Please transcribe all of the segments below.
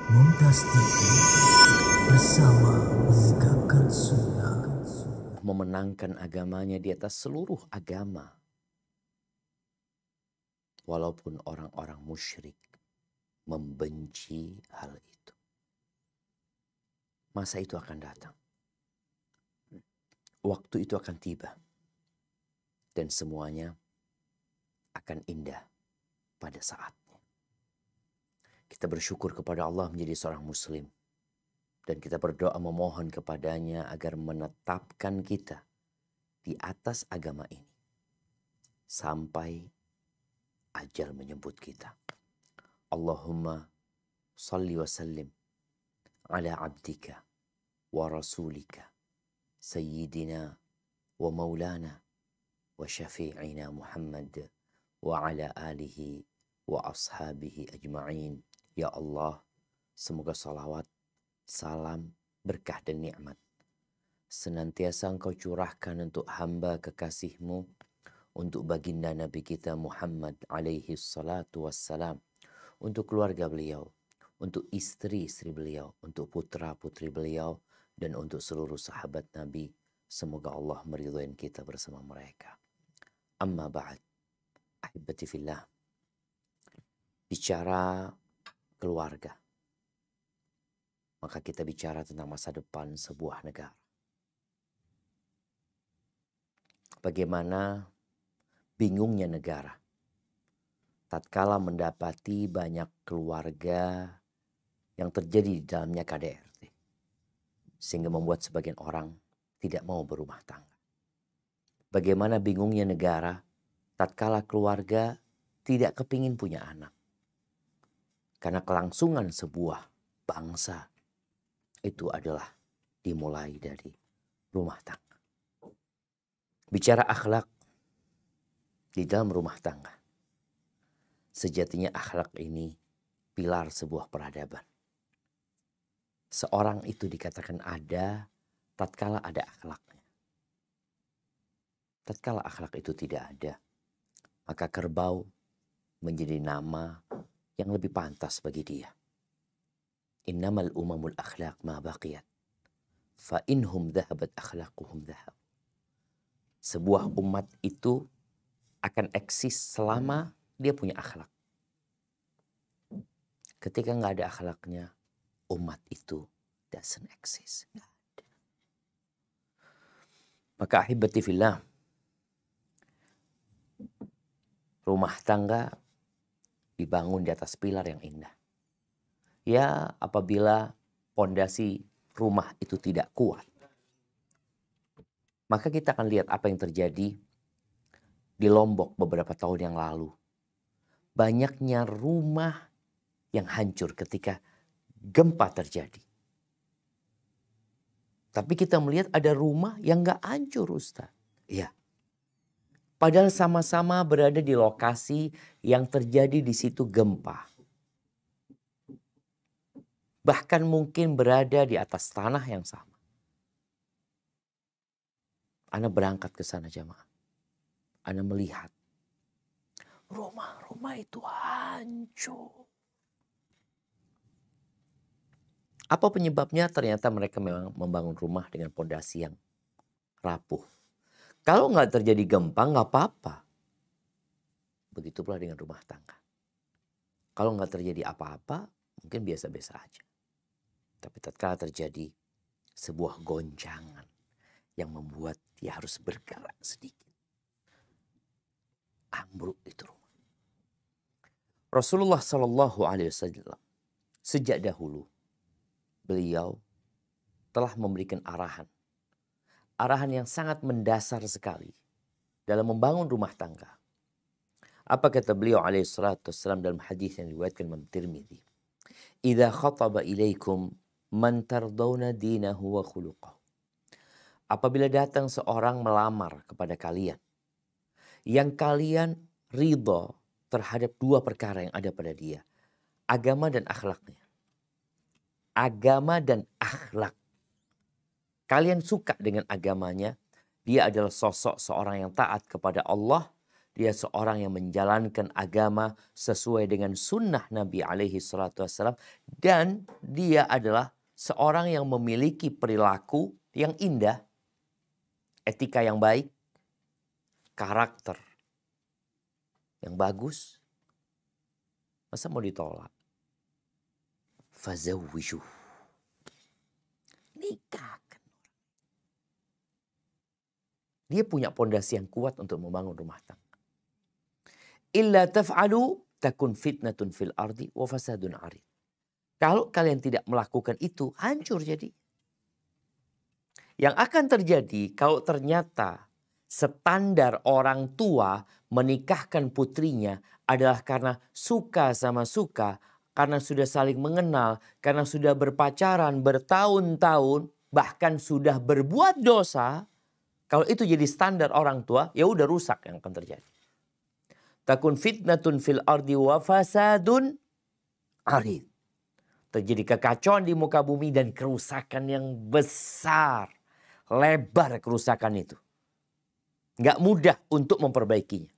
Mumtaz TV bersama menegakkan sunnah. Memenangkan agamanya di atas seluruh agama. Walaupun orang-orang musyrik membenci hal itu. Masa itu akan datang. Waktu itu akan tiba. Dan semuanya akan indah pada saatnya. Kita bersyukur kepada Allah menjadi seorang muslim. Dan kita berdoa memohon kepadanya agar menetapkan kita di atas agama ini. Sampai ajal menyebut kita. Allahumma salli wa sallim ala abdika wa rasulika sayyidina wa maulana wa syafi'ina Muhammad wa ala alihi wa ashabihi ajma'in. Ya Allah, semoga salawat, salam, berkah dan nikmat senantiasa Engkau curahkan untuk hamba kekasih-Mu, untuk baginda Nabi kita Muhammad alaihi salatu wassalam, untuk keluarga beliau, untuk istri-istri beliau, untuk putra-putri beliau, dan untuk seluruh sahabat Nabi. Semoga Allah meridhai kita bersama mereka. Amma ba'd, ahibati fillah. Bicara keluarga, maka kita bicara tentang masa depan sebuah negara. Bagaimana bingungnya negara tatkala mendapati banyak keluarga yang terjadi di dalamnya KDRT. Sehingga membuat sebagian orang tidak mau berumah tangga. Bagaimana bingungnya negara tatkala keluarga tidak kepingin punya anak. Karena kelangsungan sebuah bangsa itu adalah dimulai dari rumah tangga. Bicara akhlak di dalam rumah tangga. Sejatinya akhlak ini pilar sebuah peradaban. Seorang itu dikatakan ada tatkala ada akhlaknya. Tatkala akhlak itu tidak ada, maka kerbau menjadi nama yang lebih pantas bagi dia. Innamal umamul akhlaq ma baqiyat. Fa inhum dhahabat akhlaquhum dhahab. Sebuah umat itu akan eksis selama dia punya akhlak. Ketika nggak ada akhlaknya, umat itu doesn't exist. Nggak ada. Maka ahibati fillah, rumah tangga dibangun di atas pilar yang indah. Ya, apabila pondasi rumah itu tidak kuat, maka kita akan lihat apa yang terjadi di Lombok beberapa tahun yang lalu. Banyaknya rumah yang hancur ketika gempa terjadi. Tapi kita melihat ada rumah yang gak hancur, Ustaz. Iya. Padahal sama-sama berada di lokasi yang terjadi di situ gempa. Bahkan mungkin berada di atas tanah yang sama. Ana berangkat ke sana jamaah. Ana melihat rumah-rumah itu hancur. Apa penyebabnya? Ternyata mereka memang membangun rumah dengan pondasi yang rapuh. Kalau nggak terjadi gempa nggak apa-apa. Begitu pula dengan rumah tangga. Kalau nggak terjadi apa-apa mungkin biasa-biasa aja. Tapi tatkala terjadi sebuah goncangan yang membuat dia harus bergerak sedikit, ambruk itu rumah. Rasulullah Shallallahu Alaihi Wasallam sejak dahulu beliau telah memberikan arahan yang sangat mendasar sekali dalam membangun rumah tangga. Apa kata beliau alaihi salatu wassalam dalam hadis yang diriwayatkan Imam Tirmidzi? Idza khataba ilaikum man tardawna dinahu wa khuluquhu. Apabila datang seorang melamar kepada kalian yang kalian ridha terhadap dua perkara yang ada pada dia, agama dan akhlaknya. Agama dan akhlak. Kalian suka dengan agamanya, dia adalah sosok seorang yang taat kepada Allah Dia seorang yang menjalankan agama sesuai dengan sunnah Nabi alaihi salatu wassalam. Dan dia adalah seorang yang memiliki perilaku yang indah, etika yang baik, karakter yang bagus. Masa mau ditolak? Fazawwijuh. Nikahkan. Dia punya pondasi yang kuat untuk membangun rumah tangga. Illa taf'alu takun fitnatun fil ardi wa fasadun arid. Kalau kalian tidak melakukan itu, hancur jadi. Yang akan terjadi kalau ternyata standar orang tua menikahkan putrinya adalah karena suka sama suka, karena sudah saling mengenal, karena sudah berpacaran bertahun-tahun, bahkan sudah berbuat dosa. Kalau itu jadi standar orang tua, ya udah rusak yang akan terjadi. Takun fitnatun fil ardi wa fasadun arid. Terjadi kekacauan di muka bumi dan kerusakan yang besar. Lebar kerusakan itu. Nggak mudah untuk memperbaikinya.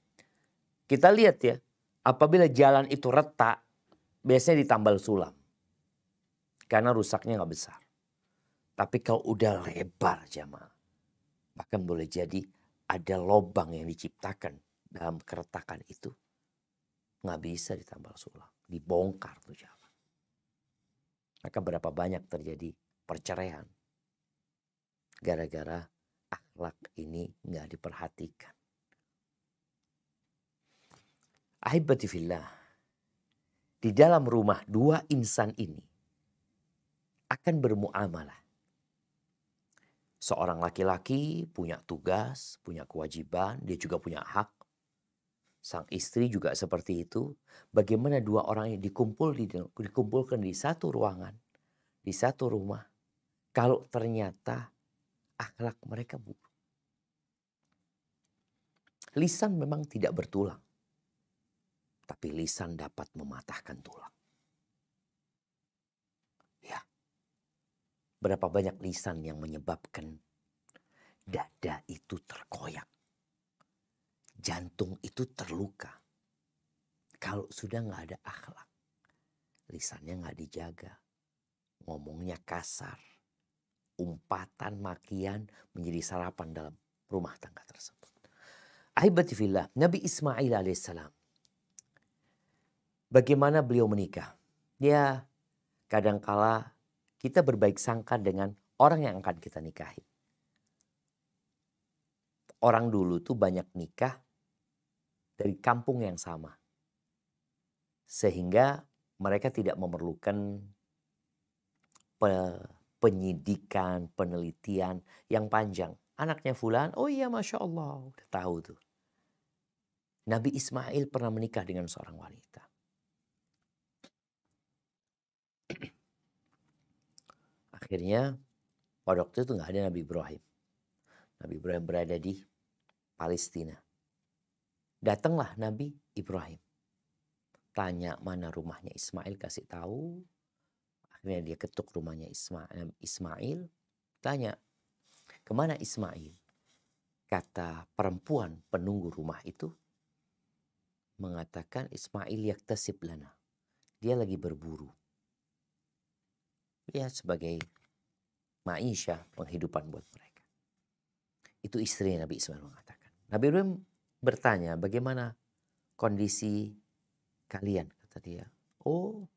Kita lihat ya, apabila jalan itu retak, biasanya ditambal sulam. Karena rusaknya nggak besar. Tapi kalau udah lebar jamaah, bahkan boleh jadi ada lobang yang diciptakan dalam keretakan itu. Nggak bisa ditambal sulam. Dibongkar tuh jamaah. Maka berapa banyak terjadi perceraian. Gara-gara akhlak ini nggak diperhatikan. Ahibati fillah. Di dalam rumah dua insan ini akan bermuamalah. Seorang laki-laki punya tugas, punya kewajiban, dia juga punya hak. Sang istri juga seperti itu. Bagaimana dua orang ini dikumpulkan di satu ruangan, di satu rumah. Kalau ternyata akhlak mereka buruk. Lisan memang tidak bertulang. Tapi lisan dapat mematahkan tulang. Ya. Berapa banyak lisan yang menyebabkan dada itu terkoyak. Jantung itu terluka. Kalau sudah nggak ada akhlak. Lisannya nggak dijaga. Ngomongnya kasar. Umpatan, makian menjadi sarapan dalam rumah tangga tersebut. Ahibati fillah, Nabi Ismail alaihissalam. Bagaimana beliau menikah? Ya, kadangkala kita berbaik sangka dengan orang yang akan kita nikahi. Orang dulu tuh banyak nikah dari kampung yang sama. Sehingga mereka tidak memerlukan penyidikan, penelitian yang panjang. Anaknya fulan, oh iya Masya Allah, udah tahu tuh. Nabi Ismail pernah menikah dengan seorang wanita. Akhirnya pada waktu itu nggak ada Nabi Ibrahim. Nabi Ibrahim berada di Palestina. Datanglah Nabi Ibrahim. Tanya mana rumahnya Ismail, kasih tahu. Akhirnya dia ketuk rumahnya Ismail. Tanya, kemana Ismail? Kata perempuan penunggu rumah itu mengatakan Ismail yaktasib lana. Dia lagi berburu. Ya sebagai maisha, penghidupan buat mereka. Itu istri Nabi Ismail mengatakan. Nabi Ibrahim bertanya, bagaimana kondisi kalian? Kata dia, oh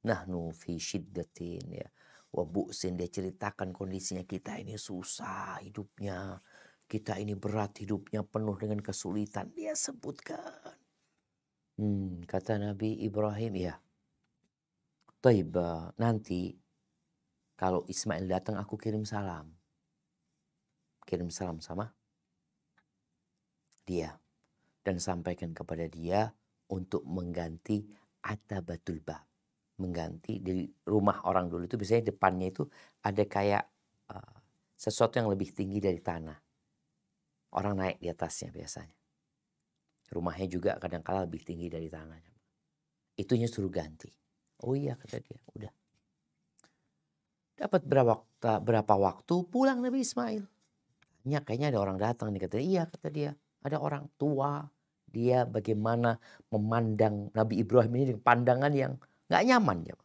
nahnu fi syiddatin ya. Wa bu'sin, dia ceritakan kondisinya, kita ini susah hidupnya. Kita ini berat hidupnya, penuh dengan kesulitan. Dia sebutkan. Kata Nabi Ibrahim, ya. Taib, nanti kalau Ismail datang aku kirim salam. Kirim salam sama dia. Dan sampaikan kepada dia untuk mengganti atabatul bab. Mengganti dari rumah orang dulu itu biasanya depannya itu ada kayak sesuatu yang lebih tinggi dari tanah. Orang naik di atasnya biasanya. Rumahnya juga kadang-kala lebih tinggi dari tanah. Itunya suruh ganti. Oh iya kata dia, udah. Dapat berapa waktu pulang Nabi Ismail. Kayaknya ada orang datang nih, kata dia. Iya kata dia, ada orang tua dia bagaimana memandang Nabi Ibrahim ini dengan pandangan yang nggak nyaman. Ya.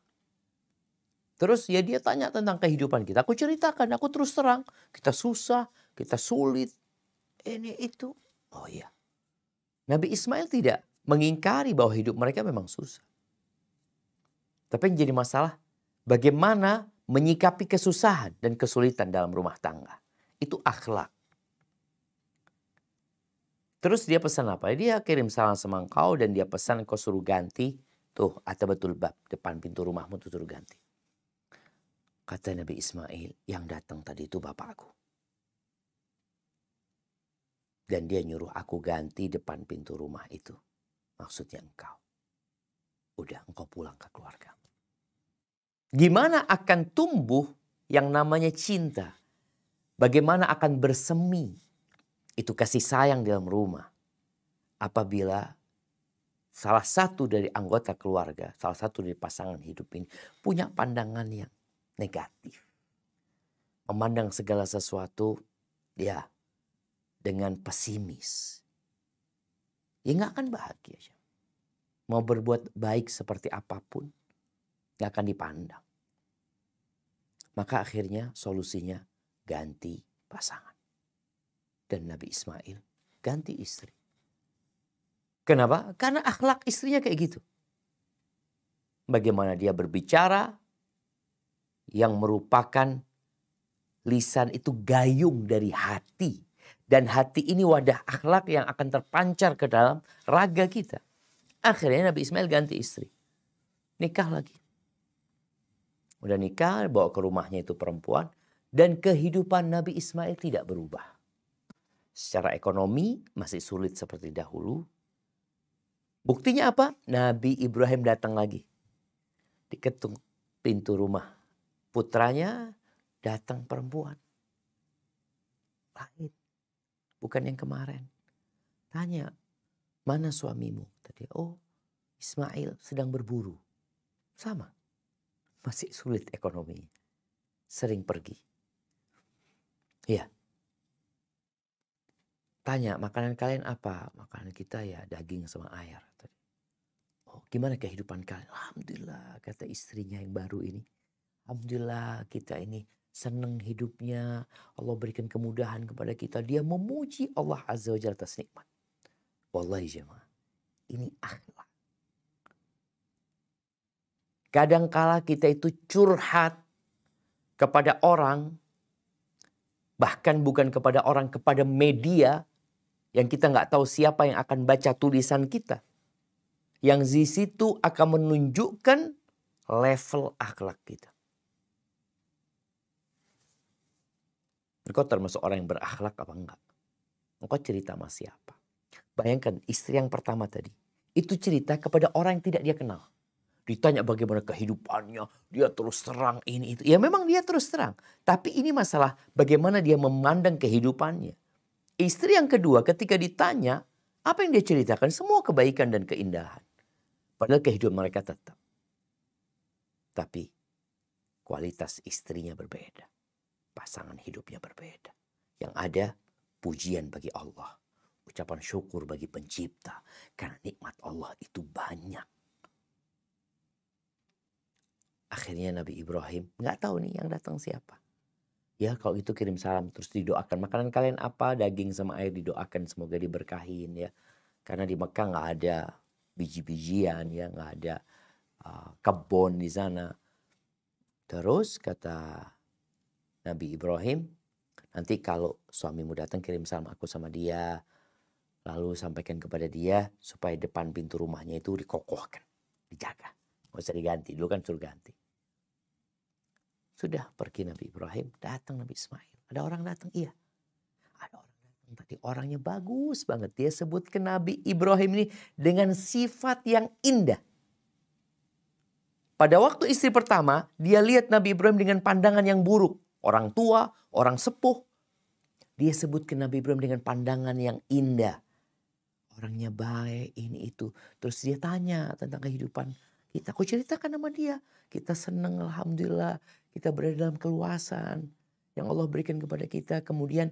Terus ya dia tanya tentang kehidupan kita. Aku ceritakan, aku terus terang. Kita susah, kita sulit, ini itu. Oh iya. Nabi Ismail tidak mengingkari bahwa hidup mereka memang susah. Tapi yang jadi masalah, bagaimana menyikapi kesusahan dan kesulitan dalam rumah tangga. Itu akhlak. Terus dia pesan apa? Dia kirim salam sama engkau dan dia pesan engkau suruh ganti. Tuh, atabatul bab, depan pintu rumahmu tuh suruh ganti. Kata Nabi Ismail, yang datang tadi itu bapakku. Dan dia nyuruh aku ganti depan pintu rumah itu. Maksudnya engkau. Udah, engkau pulang ke keluarga. Gimana akan tumbuh yang namanya cinta? Bagaimana akan bersemi itu kasih sayang dalam rumah apabila salah satu dari anggota keluarga, salah satu dari pasangan hidup ini punya pandangan yang negatif. Memandang segala sesuatu ya dengan pesimis. Ya nggak akan bahagia. Mau berbuat baik seperti apapun nggak akan dipandang. Maka akhirnya solusinya ganti pasangan. Dan Nabi Ismail ganti istri. Kenapa? Karena akhlak istrinya kayak gitu. Bagaimana dia berbicara yang merupakan lisan itu gayung dari hati. Dan hati ini wadah akhlak yang akan terpancar ke dalam raga kita. Akhirnya Nabi Ismail ganti istri. Nikah lagi. Udah nikah, bawa ke rumahnya itu perempuan. Dan kehidupan Nabi Ismail tidak berubah. Secara ekonomi masih sulit seperti dahulu. Buktinya apa? Nabi Ibrahim datang lagi. Diketuk pintu rumah. Putranya datang perempuan. Lain. Bukan yang kemarin. Tanya, mana suamimu? Tadi, oh Ismail sedang berburu. Sama. Masih sulit ekonominya. Sering pergi. Iya. Tanya, makanan kalian apa? Makanan kita ya daging sama air. Oh, gimana kehidupan kalian? Alhamdulillah, kata istrinya yang baru ini. Alhamdulillah kita ini senang hidupnya. Allah berikan kemudahan kepada kita. Dia memuji Allah Azza wa Jalla atas nikmat. Wallahi jemaah, ini akhlak. Kadangkala kita itu curhat kepada orang. Bahkan bukan kepada orang, kepada media. Yang kita nggak tahu siapa yang akan baca tulisan kita. Yang di situ akan menunjukkan level akhlak kita. Engkau termasuk orang yang berakhlak apa enggak? Engkau cerita sama siapa? Bayangkan istri yang pertama tadi. Itu cerita kepada orang yang tidak dia kenal. Ditanya bagaimana kehidupannya. Dia terus terang ini itu. Ya memang dia terus terang. Tapi ini masalah bagaimana dia memandang kehidupannya. Istri yang kedua ketika ditanya, apa yang dia ceritakan? Semua kebaikan dan keindahan. Padahal kehidupan mereka tetap. Tapi kualitas istrinya berbeda. Pasangan hidupnya berbeda. Yang ada pujian bagi Allah. Ucapan syukur bagi pencipta. Karena nikmat Allah itu banyak. Akhirnya Nabi Ibrahim nggak tahu nih yang datang siapa. Ya kalau itu kirim salam terus didoakan. Makanan kalian apa? Daging sama air didoakan semoga diberkahin ya. Karena di Mekah nggak ada biji-bijian ya. Nggak ada kebun di sana. Terus kata Nabi Ibrahim. Nanti kalau suamimu datang kirim salam aku sama dia. Lalu sampaikan kepada dia supaya depan pintu rumahnya itu dikokohkan. Dijaga. Nggak usah diganti. Dulu kan suruh ganti. Sudah pergi Nabi Ibrahim, datang Nabi Ismail. Ada orang datang? Iya. Ada orang datang tadi. Orangnya bagus banget. Dia sebut ke Nabi Ibrahim ini dengan sifat yang indah. Pada waktu istri pertama, dia lihat Nabi Ibrahim dengan pandangan yang buruk. Orang tua, orang sepuh. Dia sebut ke Nabi Ibrahim dengan pandangan yang indah. Orangnya baik, ini itu. Terus dia tanya tentang kehidupan kita. Aku ceritakan sama dia. Kita senang alhamdulillah. Kita berada dalam keluasan yang Allah berikan kepada kita. Kemudian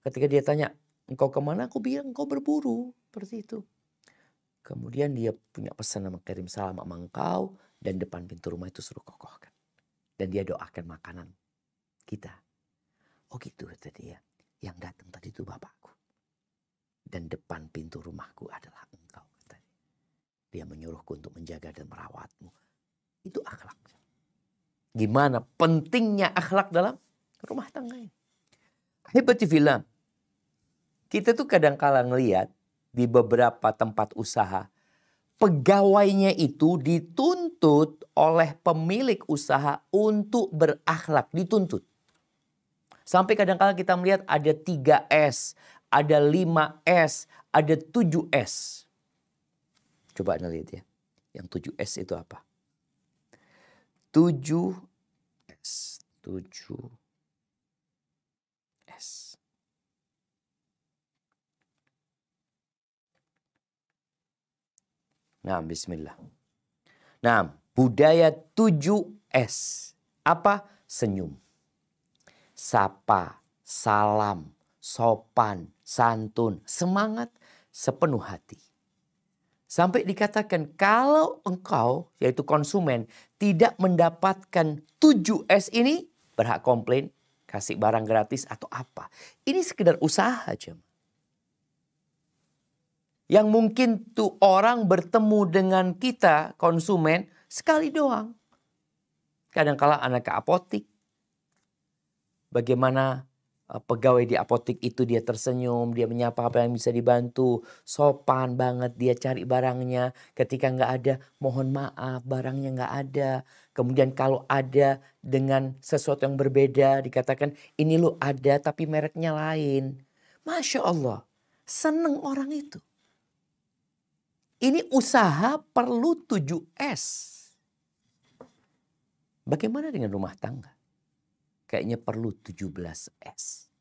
ketika dia tanya, engkau kemana? Aku bilang engkau berburu. Seperti itu. Kemudian dia punya pesan sama kirim salam sama engkau. Dan depan pintu rumah itu suruh kokohkan. Dan dia doakan makanan kita. Oh gitu kata dia. Yang datang tadi itu bapakku. Dan depan pintu rumahku adalah engkau. Kata dia. Dia menyuruhku untuk menjaga dan merawatmu. Itu akhlak. Gimana pentingnya akhlak dalam rumah tangga ini. Ahibati fillah. Kita tuh kadang-kala ngelihat di beberapa tempat usaha. Pegawainya itu dituntut oleh pemilik usaha untuk berakhlak. Dituntut. Sampai kadang-kala kita melihat ada 3S, ada 5S, ada 7S. Coba Anda lihat ya. Yang 7S itu apa? 7S. 7S. Nah, bismillah. Nah, budaya 7S. Apa? Senyum. Sapa, salam, sopan, santun, semangat, sepenuh hati. Sampai dikatakan kalau engkau, yaitu konsumen, tidak mendapatkan 7S ini, berhak komplain, kasih barang gratis atau apa. Ini sekedar usaha aja. Yang mungkin tuh orang bertemu dengan kita, konsumen, sekali doang. Kadang-kala anak ke apotik. Bagaimana pegawai di apotik itu dia tersenyum, dia menyapa apa yang bisa dibantu. Sopan banget dia cari barangnya. Ketika nggak ada, mohon maaf barangnya nggak ada. Kemudian kalau ada dengan sesuatu yang berbeda, dikatakan ini lo ada tapi mereknya lain. Masya Allah, seneng orang itu. Ini usaha perlu 7S. Bagaimana dengan rumah tangga? Kayaknya perlu 17S.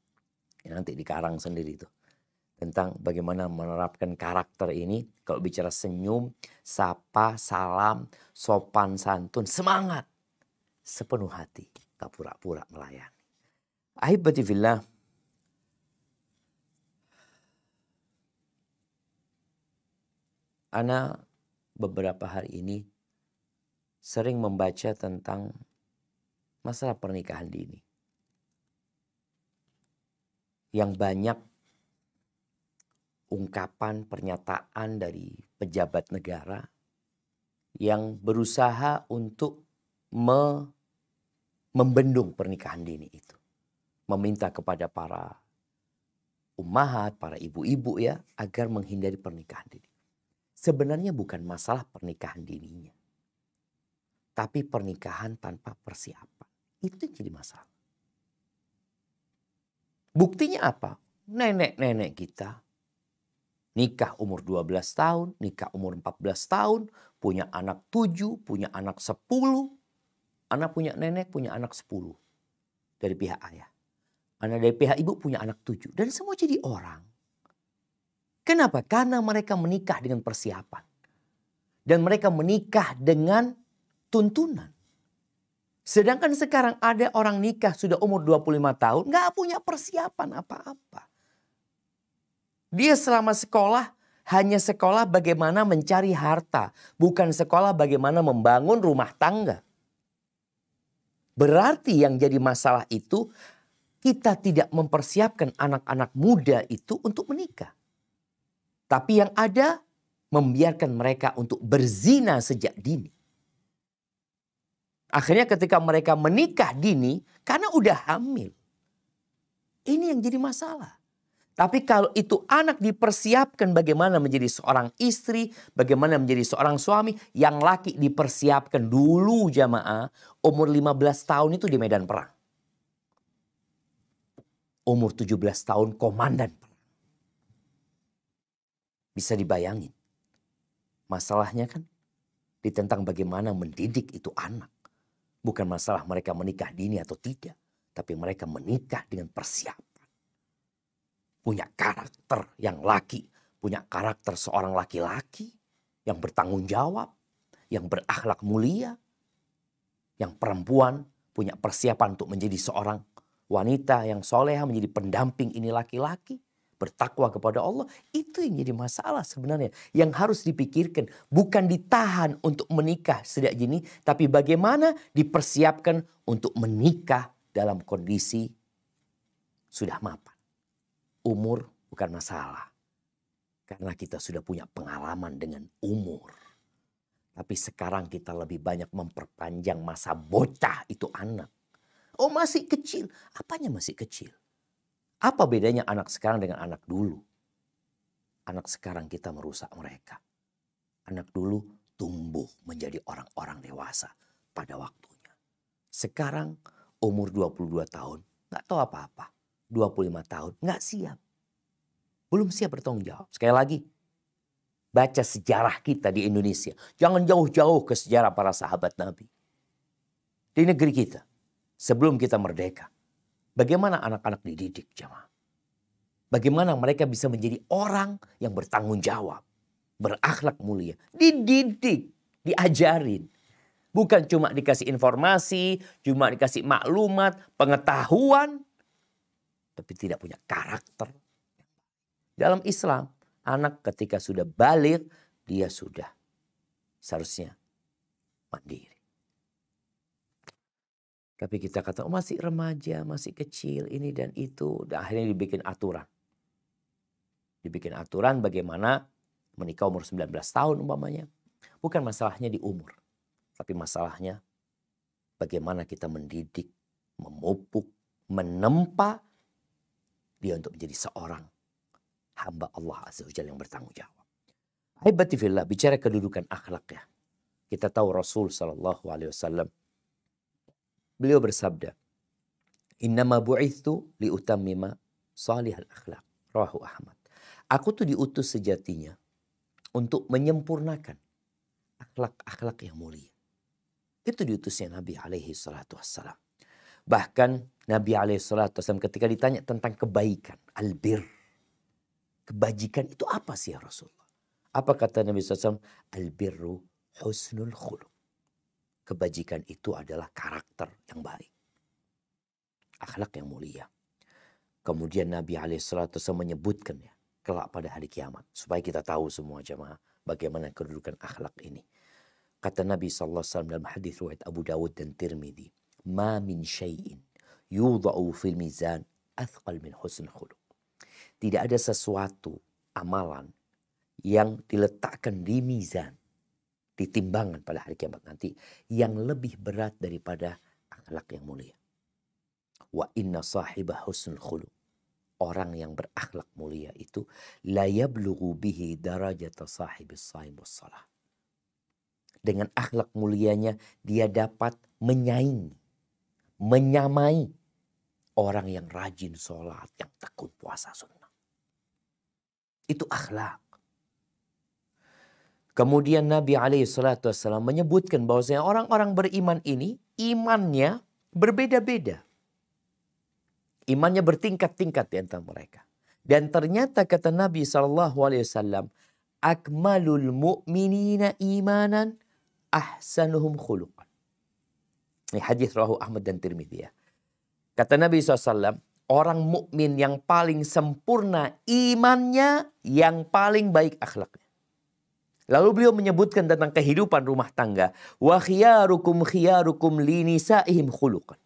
Ya, nanti dikarang sendiri tuh. Tentang bagaimana menerapkan karakter ini. Kalau bicara senyum, sapa, salam, sopan, santun, semangat. Sepenuh hati. Tak pura-pura melayani. Ahibati fillah. Ana beberapa hari ini sering membaca tentang masalah pernikahan dini. Yang banyak ungkapan pernyataan dari pejabat negara yang berusaha untuk membendung pernikahan dini itu. Meminta kepada para ummahat, para ibu-ibu ya, agar menghindari pernikahan dini. Sebenarnya bukan masalah pernikahan dininya. Tapi pernikahan tanpa persiapan. Itu yang jadi masalah. Buktinya apa? Nenek-nenek kita nikah umur 12 tahun, nikah umur 14 tahun, punya anak 7, punya anak 10. Anak punya nenek, punya anak 10 dari pihak ayah. Anak dari pihak ibu punya anak 7. Dan semua jadi orang. Kenapa? Karena mereka menikah dengan persiapan. Dan mereka menikah dengan tuntunan. Sedangkan sekarang ada orang nikah sudah umur 25 tahun. Gak punya persiapan apa-apa. Dia selama sekolah hanya sekolah bagaimana mencari harta. Bukan sekolah bagaimana membangun rumah tangga. Berarti yang jadi masalah itu kita tidak mempersiapkan anak-anak muda itu untuk menikah. Tapi yang ada membiarkan mereka untuk berzina sejak dini. Akhirnya ketika mereka menikah dini karena udah hamil. Ini yang jadi masalah. Tapi kalau itu anak dipersiapkan bagaimana menjadi seorang istri, bagaimana menjadi seorang suami, yang laki dipersiapkan dulu jamaah, umur 15 tahun itu di medan perang. Umur 17 tahun komandan perang. Bisa dibayangin. Masalahnya kan tentang bagaimana mendidik itu anak. Bukan masalah mereka menikah dini atau tidak. Tapi mereka menikah dengan persiapan. Punya karakter yang laki. Punya karakter seorang laki-laki. Yang bertanggung jawab. Yang berakhlak mulia. Yang perempuan punya persiapan untuk menjadi seorang wanita yang soleha. Menjadi pendamping ini laki-laki. bertakwa kepada Allah. Itu yang jadi masalah sebenarnya. Yang harus dipikirkan. Bukan ditahan untuk menikah sejak dini. Tapi bagaimana dipersiapkan untuk menikah dalam kondisi sudah mapan. Umur bukan masalah. Karena kita sudah punya pengalaman dengan umur. Tapi sekarang kita lebih banyak memperpanjang masa bocah itu anak. Oh masih kecil. Apanya masih kecil? Apa bedanya anak sekarang dengan anak dulu? Anak sekarang kita merusak mereka. Anak dulu tumbuh menjadi orang-orang dewasa pada waktunya. Sekarang umur 22 tahun nggak tahu apa-apa. 25 tahun nggak siap. Belum siap bertanggung jawab. Sekali lagi, baca sejarah kita di Indonesia. Jangan jauh-jauh ke sejarah para sahabat Nabi. Di negeri kita. Sebelum kita merdeka, bagaimana anak-anak dididik, jemaah? Bagaimana mereka bisa menjadi orang yang bertanggung jawab, berakhlak mulia, dididik, diajarin. Bukan cuma dikasih informasi, cuma dikasih maklumat, pengetahuan, tapi tidak punya karakter. Dalam Islam, anak ketika sudah baligh, dia sudah seharusnya mandiri. Tapi kita kata, oh masih remaja, masih kecil, ini dan itu. Dan akhirnya dibikin aturan. Dibikin aturan bagaimana menikah umur 19 tahun umpamanya. Bukan masalahnya di umur. Tapi masalahnya bagaimana kita mendidik, memupuk, menempa dia untuk menjadi seorang hamba Allah Azza wa Jalla yang bertanggung jawab. Ahibati fillah, bicara kedudukan akhlak ya. Kita tahu Rasul SAW. Beliau bersabda, "Innama bu'itsu liutammima salihal akhlak." Rawahu Ahmad. Aku tuh diutus sejatinya untuk menyempurnakan akhlak-akhlak yang mulia. Itu diutusnya Nabi alaihi salatu wassalam. Bahkan Nabi alaihi salatu wassalam ketika ditanya tentang kebaikan, albir. Kebajikan itu apa sih ya Rasulullah? Apa kata Nabi SAW? Albirru husnul khuluq. Kebajikan itu adalah karakter yang baik. Akhlak yang mulia. Kemudian Nabi SAW menyebutkan ya, kelak pada hari kiamat. Supaya kita tahu semua jemaah bagaimana kedudukan akhlak ini. Kata Nabi SAW dalam hadis riwayat Abu Dawud dan Tirmidzi. Ma min syai'in yudha'u fil mizan athqal min husnul khuluq. Tidak ada sesuatu amalan yang diletakkan di mizan. Di timbangan pada hari kiamat nanti yang lebih berat daripada akhlak yang mulia. Wa inna sahibah husnul khuluq. Orang yang berakhlak mulia itu la yablughu bihi darajata sahibis shaim wassalah. Dengan akhlak mulianya dia dapat menyaingi, menyamai orang yang rajin sholat, yang tekun puasa sunnah. Itu akhlak. Kemudian Nabi SAW menyebutkan bahwasanya orang-orang beriman ini imannya berbeda-beda. Imannya bertingkat-tingkat di antara mereka. Dan ternyata kata Nabi SAW, akmalul mu'minina imanan ahsanuhum khuluqan. Ini hadis rawahu Ahmad dan Tirmidzi ya. Kata Nabi SAW, orang mukmin yang paling sempurna imannya, yang paling baik akhlaknya. Lalu beliau menyebutkan tentang kehidupan rumah tangga. Wa khiyarukum khiyarukum linisaihim khuluqan.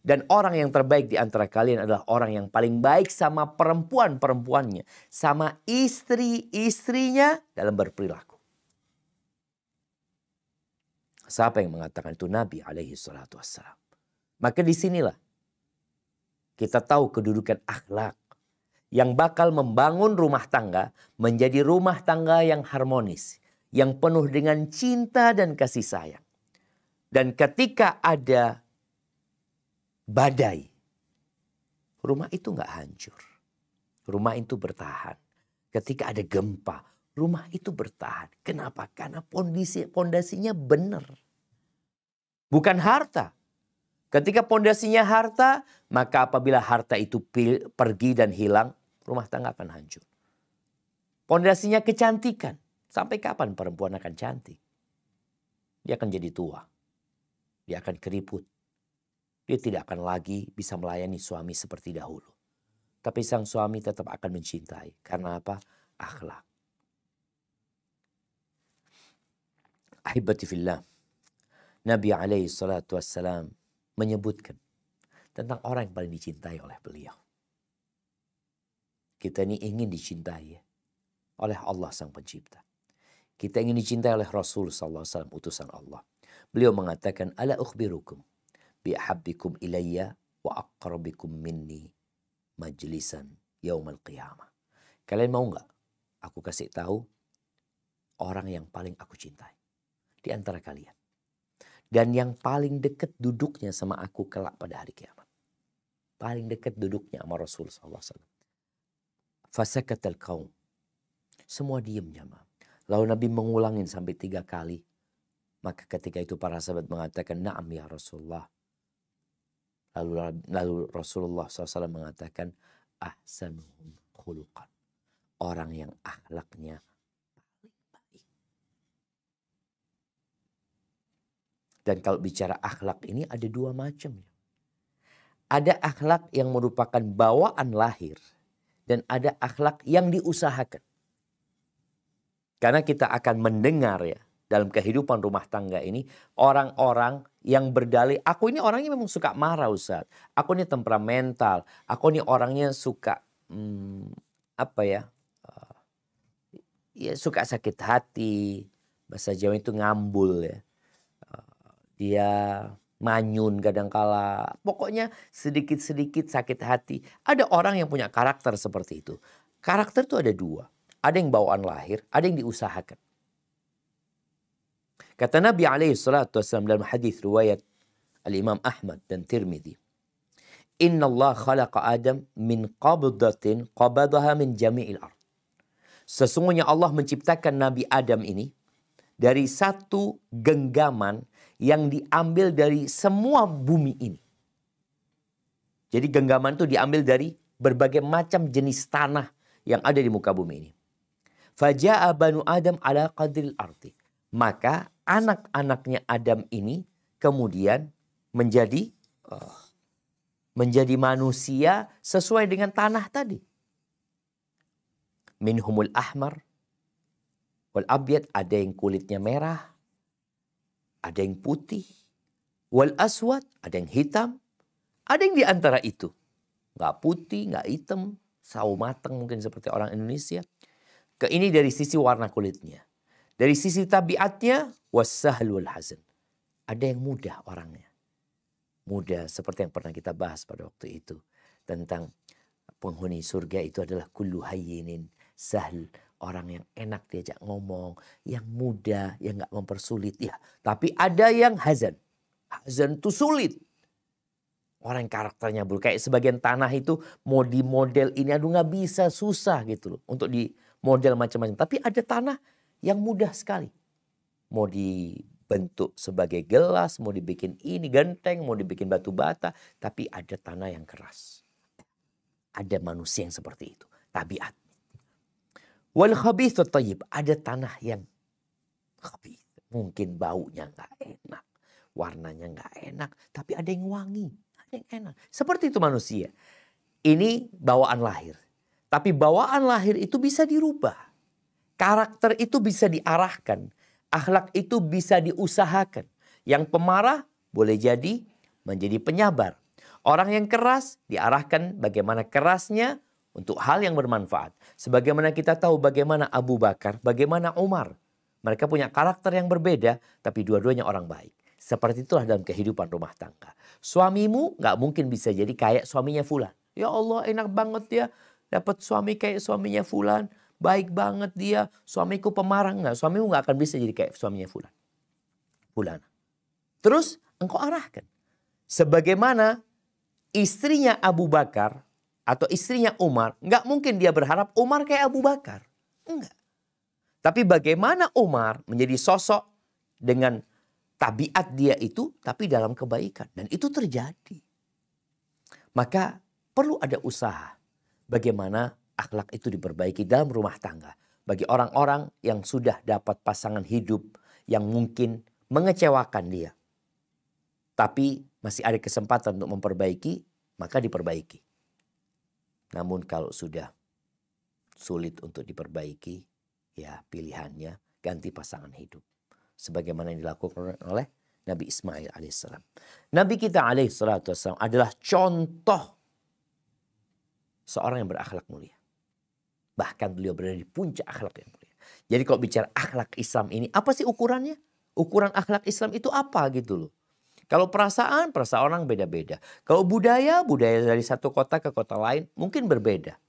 Dan orang yang terbaik di antara kalian adalah orang yang paling baik sama perempuan-perempuannya. Sama istri-istrinya dalam berperilaku. Siapa yang mengatakan itu? Nabi alaihi salatu wassalam. Maka disinilah kita tahu kedudukan akhlak. Yang bakal membangun rumah tangga menjadi rumah tangga yang harmonis. Yang penuh dengan cinta dan kasih sayang. Dan ketika ada badai, rumah itu nggak hancur. Rumah itu bertahan. Ketika ada gempa, rumah itu bertahan. Kenapa? Karena pondasinya benar. Bukan harta. Ketika pondasinya harta, maka apabila harta itu pergi dan hilang, rumah tangga akan hancur. Pondasinya kecantikan. Sampai kapan perempuan akan cantik? Dia akan jadi tua. Dia akan keriput. Dia tidak akan lagi bisa melayani suami seperti dahulu. Tapi sang suami tetap akan mencintai. Karena apa? Akhlak. Ahibati fillah. Nabi alaihi salatu wassalam menyebutkan tentang orang yang paling dicintai oleh beliau. Kita ini ingin dicintai oleh Allah sang pencipta. Kita ingin dicintai oleh Rasul sallallahu alaihi wasallam, utusan Allah. Beliau mengatakan, ala ukhbirukum bi ahabbikum ilayya wa aqrabikum minni majlisan yaumal qiyamah. Kalian mau nggak aku kasih tahu orang yang paling aku cintai di antara kalian, dan yang paling dekat duduknya sama aku kelak pada hari kiamat. Paling dekat duduknya sama Rasul sallallahu alaihi wasallam. Fasakatal qaum. Semua diam jamaah. Lalu Nabi mengulangin sampai 3 kali. Maka ketika itu para sahabat mengatakan, na'am ya Rasulullah. Lalu Rasulullah SAW mengatakan, ahsanuhum khuluqan. Orang yang akhlaknya paling baik. Dan kalau bicara akhlak ini ada 2 macam. Ada akhlak yang merupakan bawaan lahir. Dan ada akhlak yang diusahakan. Karena kita akan mendengar ya, dalam kehidupan rumah tangga ini, orang-orang yang berdalih, aku ini orangnya memang suka marah Ustaz. Aku ini temperamental. Aku ini orangnya suka, ya suka sakit hati. Bahasa Jawa itu ngambul ya. Dia manyun kadangkala. Pokoknya sedikit-sedikit sakit hati. Ada orang yang punya karakter seperti itu. Karakter itu ada 2. Ada yang bawaan lahir, ada yang diusahakan. Kata Nabi SAW dalam hadis riwayat Al-Imam Ahmad dan Tirmidzi. Inna Allah khalaqa Adam min qabdatin qabadaha min jami'il ard. Sesungguhnya Allah menciptakan Nabi Adam ini dari satu genggaman yang diambil dari semua bumi ini. Jadi genggaman itu diambil dari berbagai macam jenis tanah yang ada di muka bumi ini. Faja'a banu Adam ala qadril arti. Maka anak-anaknya Adam ini kemudian menjadi manusia sesuai dengan tanah tadi. Minhumul ahmar wal abyad, ada yang kulitnya merah, ada yang putih, wal aswad, ada yang hitam, ada yang di antara itu. Nggak putih, nggak hitam, sawo mateng mungkin seperti orang Indonesia. Ini dari sisi warna kulitnya. Dari sisi tabiatnya, wasahl wal hazan. Ada yang mudah orangnya. Mudah seperti yang pernah kita bahas pada waktu itu. Tentang penghuni surga itu adalah kullu hayyinin sahl. Orang yang enak diajak ngomong. Yang mudah, yang gak mempersulit. Ya, tapi ada yang hazan. Hazan itu sulit. Orang yang karakternya buruk. Kayak sebagian tanah itu mau di model ini. Aduh gak bisa, susah gitu loh. Untuk di model macam-macam. Tapi ada tanah yang mudah sekali. Mau dibentuk sebagai gelas, mau dibikin ini genteng, mau dibikin batu bata. Tapi ada tanah yang keras. Ada manusia yang seperti itu. Tabiat. Wal khabithu tayyib. Ada tanah yang khabith. Mungkin baunya gak enak. Warnanya gak enak. Tapi ada yang wangi. Ada yang enak. Seperti itu manusia. Ini bawaan lahir. Tapi bawaan lahir itu bisa dirubah. Karakter itu bisa diarahkan. Akhlak itu bisa diusahakan. Yang pemarah boleh jadi menjadi penyabar. Orang yang keras diarahkan bagaimana kerasnya untuk hal yang bermanfaat. Sebagaimana kita tahu bagaimana Abu Bakar, bagaimana Umar. Mereka punya karakter yang berbeda, tapi dua-duanya orang baik. Seperti itulah dalam kehidupan rumah tangga. Suamimu gak mungkin bisa jadi kayak suaminya fulan. Ya Allah, enak banget ya. Dapat suami kayak suaminya fulan. Baik banget dia. Suamiku pemarah. Enggak. Suamimu gak akan bisa jadi kayak suaminya fulan. Terus engkau arahkan. Sebagaimana istrinya Abu Bakar atau istrinya Umar. Gak mungkin dia berharap Umar kayak Abu Bakar. Enggak. Tapi bagaimana Umar menjadi sosok dengan tabiat dia itu. Tapi dalam kebaikan. Dan itu terjadi. Maka perlu ada usaha. Bagaimana akhlak itu diperbaiki dalam rumah tangga. Bagi orang-orang yang sudah dapat pasangan hidup yang mungkin mengecewakan dia. Tapi masih ada kesempatan untuk memperbaiki, maka diperbaiki. Namun kalau sudah sulit untuk diperbaiki, ya pilihannya ganti pasangan hidup. Sebagaimana yang dilakukan oleh Nabi Ismail alaihissalam. Nabi kita alaihissalam adalah contoh seorang yang berakhlak mulia. Bahkan beliau berada di puncak akhlak yang mulia. Jadi kalau bicara akhlak Islam ini, apa sih ukurannya? Ukuran akhlak Islam itu apa gitu loh. Kalau perasaan orang beda-beda. Kalau budaya dari satu kota ke kota lain mungkin berbeda.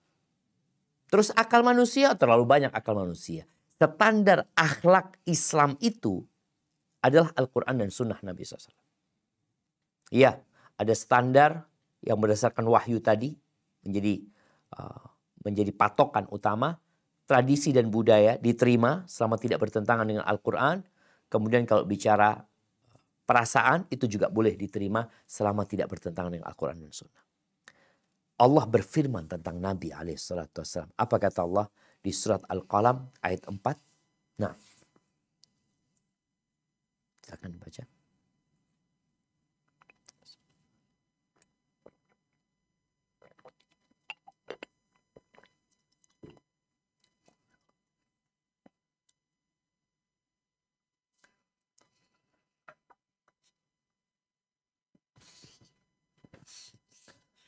Terus akal manusia, terlalu banyak akal manusia. Standar akhlak Islam itu adalah Al-Quran dan Sunnah Nabi SAW. Iya, ada standar yang berdasarkan wahyu tadi menjadi patokan utama. Tradisi dan budaya diterima selama tidak bertentangan dengan Al-Quran. Kemudian kalau bicara perasaan itu juga boleh diterima selama tidak bertentangan dengan Al-Quran dan Sunnah. Allah berfirman tentang Nabi SAW. Apa kata Allah di surat Al-Qalam ayat 4? Nah, silakan baca.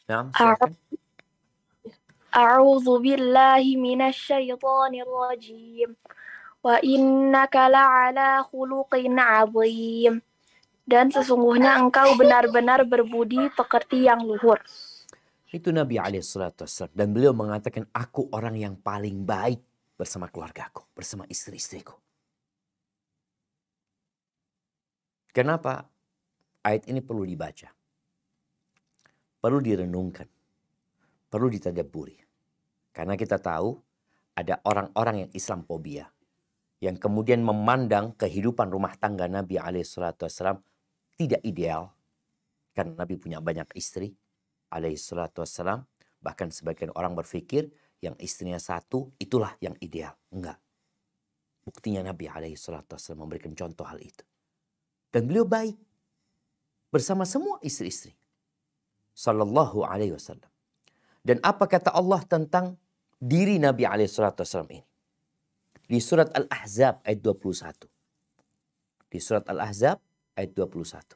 Nah, silakan. A'udzu billahi minasyaitonir rajim. Wa innaka la'ala khuluqin 'adzim. Dan sesungguhnya engkau benar-benar berbudi pekerti yang luhur. Itu Nabi SAW. Dan beliau mengatakan, aku orang yang paling baik bersama keluargaku, bersama istri-istriku. Kenapa ayat ini perlu dibaca? Perlu direnungkan. Perlu ditadabburi. Karena kita tahu ada orang-orang yang Islamfobia. Yang kemudian memandang kehidupan rumah tangga Nabi SAW tidak ideal. Karena Nabi punya banyak istri SAW. Bahkan sebagian orang berpikir yang istrinya satu itulah yang ideal. Enggak. Buktinya Nabi SAW memberikan contoh hal itu. Dan beliau baik bersama semua istri-istri. Sallallahu alaihi wasallam. Dan apa kata Allah tentang diri Nabi SAW ini? Di surat Al-Ahzab ayat 21. Di surat Al-Ahzab ayat 21.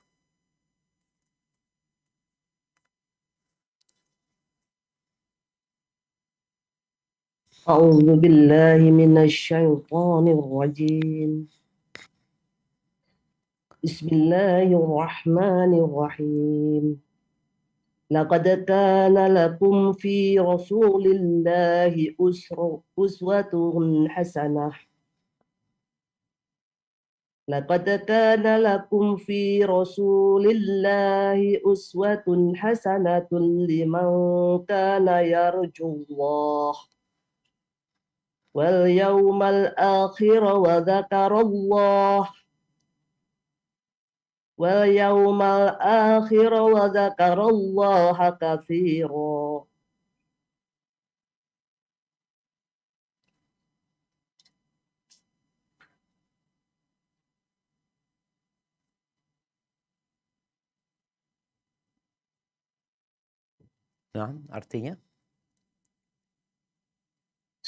A'udzu billahi minasyaitonir rajim. Bismillahirrahmanirrahim. Laqad kana lakum fi Rasulillahi uswatun hasanah. Laqad kana lakum fi Rasulillahi uswatun hasanatun liman kana yarjullah wal yawmal akhir wa dzakarallah وَيَوْمَ الْآخِرَ وَذَكَرَ اللَّهَ كَثِيرًا. Nah, artinya?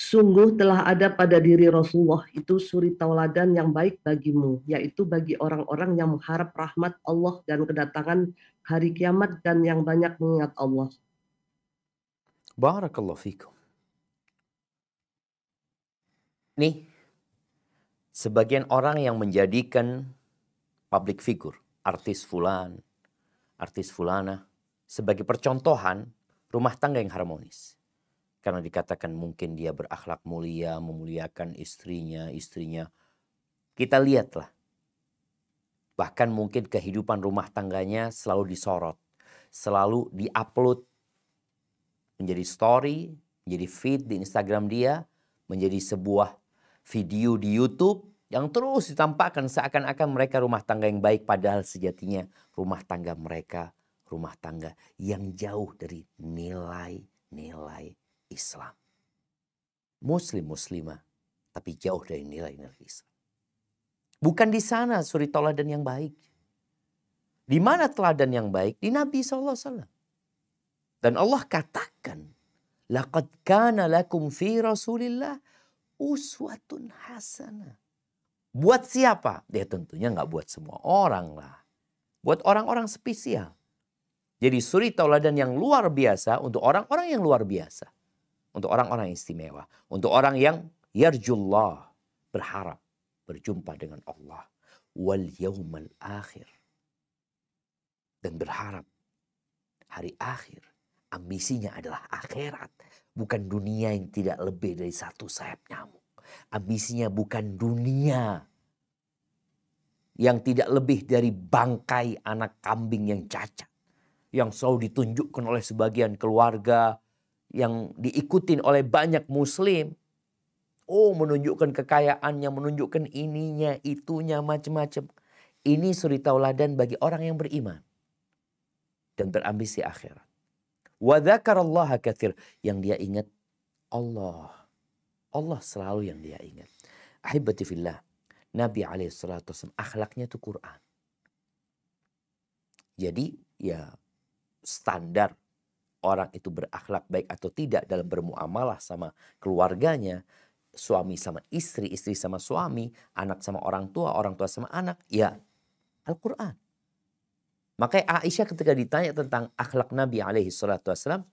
Sungguh telah ada pada diri Rasulullah itu suri tauladan yang baik bagimu, yaitu bagi orang-orang yang mengharap rahmat Allah dan kedatangan hari kiamat dan yang banyak mengingat Allah. Barakallahu fikum. Nih, sebagian orang yang menjadikan public figure, artis fulan, artis fulana, sebagai percontohan rumah tangga yang harmonis. Karena dikatakan mungkin dia berakhlak mulia, memuliakan istrinya. Kita lihatlah. Bahkan mungkin kehidupan rumah tangganya selalu disorot. Selalu diupload. Menjadi story, menjadi feed di Instagram dia. Menjadi sebuah video di YouTube yang terus ditampakkan seakan-akan mereka rumah tangga yang baik. Padahal sejatinya rumah tangga mereka, rumah tangga yang jauh dari nilai-nilai Islam. Muslim-muslimah, tapi jauh dari nilai-nilai Islam. Bukan di sana suri teladan yang baik. Di mana teladan yang baik? Di Nabi SAW. Dan Allah katakan, Laqad kana lakum fi Rasulillah uswatun hasanah. Buat siapa? Ya tentunya nggak buat semua orang lah. Buat orang-orang spesial. Jadi suri tauladan yang luar biasa untuk orang-orang yang luar biasa. Untuk orang-orang yang istimewa. Untuk orang yang yarjullah, berharap berjumpa dengan Allah. Wal yaumal akhir. Dan berharap hari akhir. Ambisinya adalah akhirat. Bukan dunia yang tidak lebih dari satu sayap nyamuk. Ambisinya bukan dunia yang tidak lebih dari bangkai anak kambing yang cacat. Yang selalu ditunjukkan oleh sebagian keluarga. Yang diikutin oleh banyak muslim. Oh, menunjukkan kekayaannya, menunjukkan ininya, itunya, macam-macam. Ini suri tauladan bagi orang yang beriman. Dan berambisi akhirat. Wa dzakarallaha katsir, yang dia ingat Allah. Allah selalu yang dia ingat. Ahibati fillah, Nabi SAW akhlaknya itu Quran. Jadi ya standar orang itu berakhlak baik atau tidak dalam bermuamalah sama keluarganya, suami sama istri, istri sama suami, anak sama orang tua sama anak, ya Al-Quran. Makanya Aisyah ketika ditanya tentang akhlak Nabi SAW,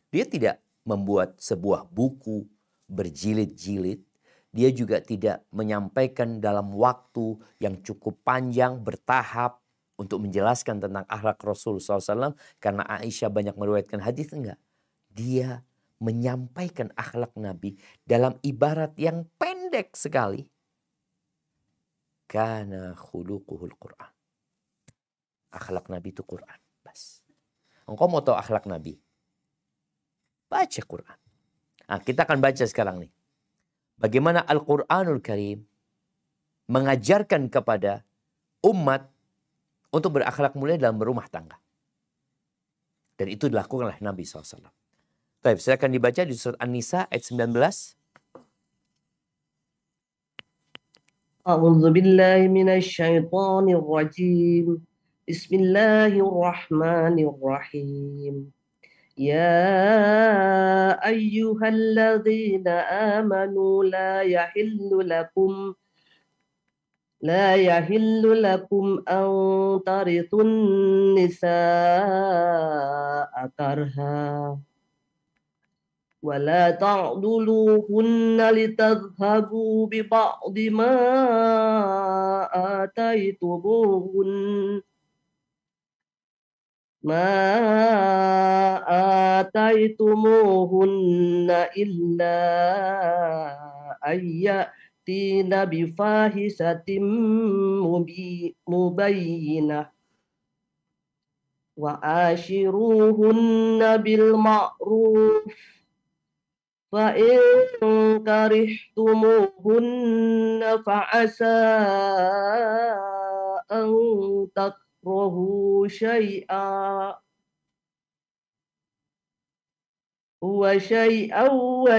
dia tidak membuat sebuah buku berjilid-jilid. Dia juga tidak menyampaikan dalam waktu yang cukup panjang, bertahap untuk menjelaskan tentang akhlak Rasul SAW. Karena Aisyah banyak meriwayatkan hadis, enggak. Dia menyampaikan akhlak Nabi dalam ibarat yang pendek sekali. Kana khuluquhul Quran. Akhlak Nabi itu Quran. Bas. Engkau mau tahu akhlak Nabi? Baca Quran. Nah, kita akan baca sekarang nih. Bagaimana Al-Quranul Karim mengajarkan kepada umat untuk berakhlak mulia dalam berumah tangga. Dan itu dilakukan oleh Nabi SAW. Baik, saya akan dibaca di surat An-Nisa ayat 19. A'udzu billahi minasyaitonir rajim. Bismillahirrahmanirrahim. Ya ayyuhalladzina amanu la yahillu lakum an tarithun nisaa karha wa la ta'duluhunna litadhhabu bi ba'di ma ataitumuhunna illa ayyatina bifahisatin mubayyinah wa ashiruhunna bil ma'ruf fa in karihtumuhunna fa'asa an takrahu syai'a wa